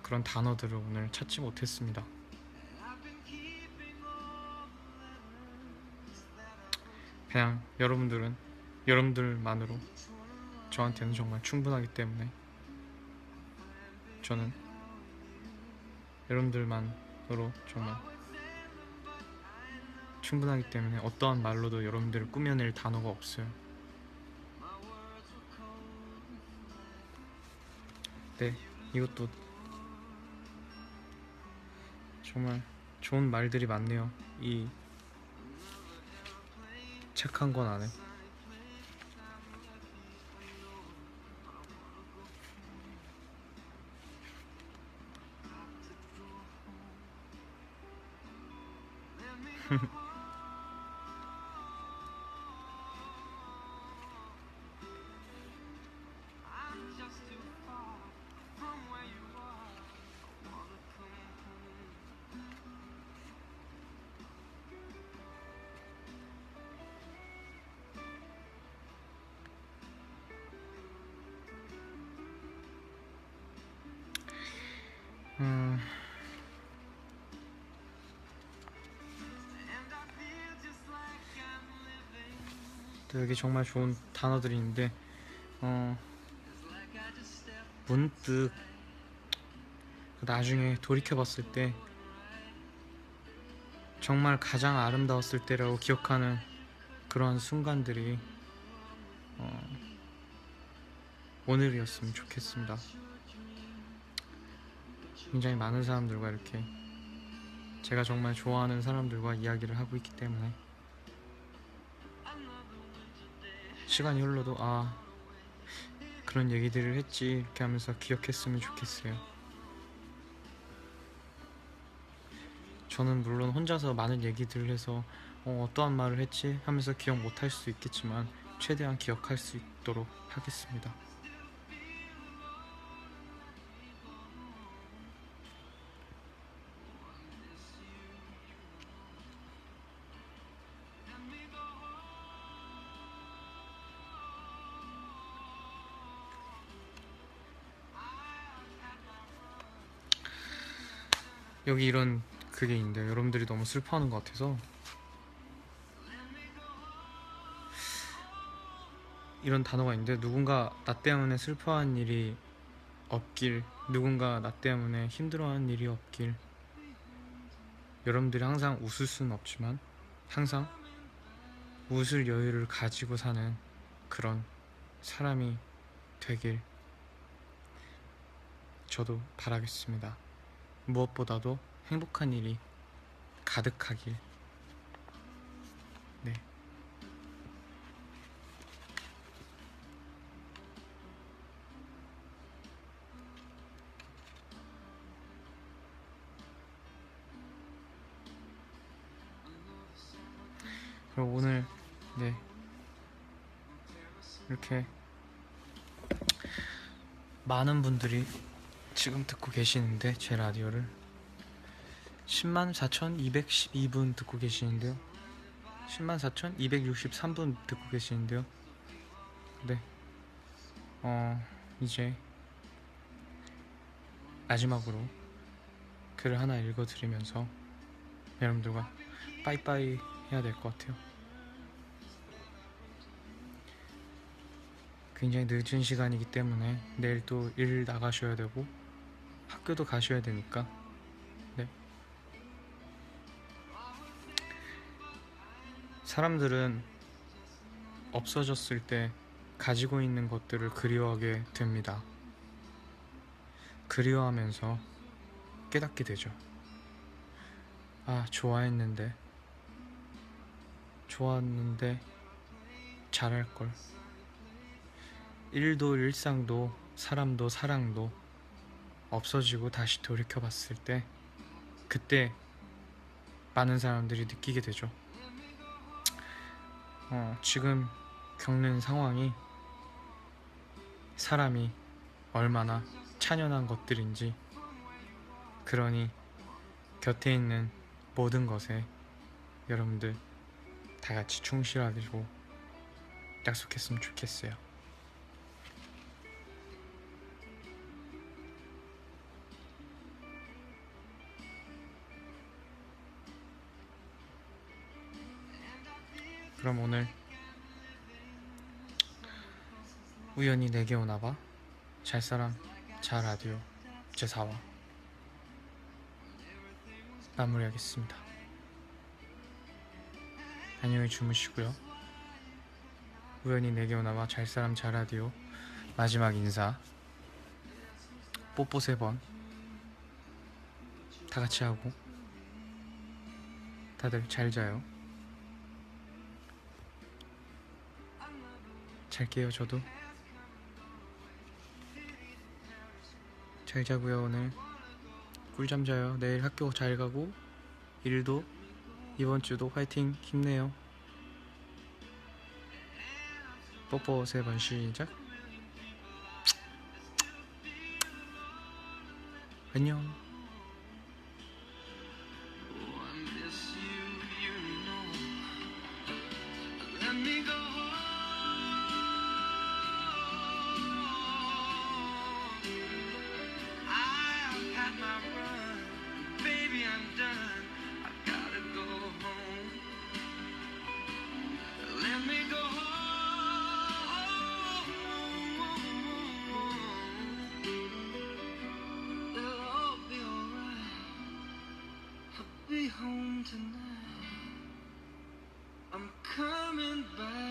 그런 단어들을 오늘 찾지 못했습니다. 그냥 여러분들은 여러분들만으로 저한테는 정말 충분하기 때문에 저는 여러분들만으로 정말 충분하기 때문에 어떠한 말로도 여러분들을 꾸며낼 단어가 없어요. 네, 이것도 정말 좋은 말들이 많네요. 이 책 한 권 안에. 또 여기 정말 좋은 단어들이 있는데 문득 나중에 돌이켜봤을 때 정말 가장 아름다웠을 때라고 기억하는 그러한 순간들이 오늘이었으면 좋겠습니다. 굉장히 많은 사람들과 이렇게 제가 정말 좋아하는 사람들과 이야기를 하고 있기 때문에 시간이 흘러도 그런 얘기들을 했지 이렇게 하면서 기억했으면 좋겠어요. 저는 물론 혼자서 많은 얘기들을 해서 어떠한 말을 했지 하면서 기억 못할 수 있겠지만 최대한 기억할 수 있도록 하겠습니다. 여기 이런 그게 있는데 여러분들이 너무 슬퍼하는 것 같아서 이런 단어가 있는데 누군가 나 때문에 슬퍼하는 일이 없길, 누군가 나 때문에 힘들어하는 일이 없길, 여러분들이 항상 웃을 수는 없지만 항상 웃을 여유를 가지고 사는 그런 사람이 되길 저도 바라겠습니다. 무엇보다도 행복한 일이 가득하길. 네. 그리고 오늘 네 이렇게 많은 분들이 지금 듣고 계시는데 제 라디오를 104,212분 듣고 계시는데요. 104,263분 듣고 계시는데요. 네. 이제 마지막으로 글을 하나 읽어드리면서 여러분들과 빠이빠이 해야 될 것 같아요. 굉장히 늦은 시간이기 때문에 내일 또 일 나가셔야 되고 학교도 가셔야 되니까 네. 사람들은 없어졌을 때 가지고 있는 것들을 그리워하게 됩니다. 그리워하면서 깨닫게 되죠. 아, 좋았는데 잘할걸. 일도 일상도 사람도 사랑도 없어지고 다시 돌이켜봤을 때 그때 많은 사람들이 느끼게 되죠. 지금 겪는 상황이 사람이 얼마나 찬연한 것들인지, 그러니 곁에 있는 모든 것에 여러분들 다 같이 충실하기로 약속했으면 좋겠어요. 그럼 오늘 우연히 내게 오나봐 잘사람 잘라디오 제4화 마무리하겠습니다. 안녕히 주무시고요. 우연히 내게 오나봐 잘사람 잘라디오 마지막 인사 뽀뽀 3번 다같이 하고 다들 잘 자요. 잘게요. 저도 잘 자고요. 오늘 꿀잠 자요. 내일 학교 잘 가고 일도 이번 주도 화이팅 힘내요. 뽀뽀 3번 시작. 안녕. Home tonight. I'm coming back.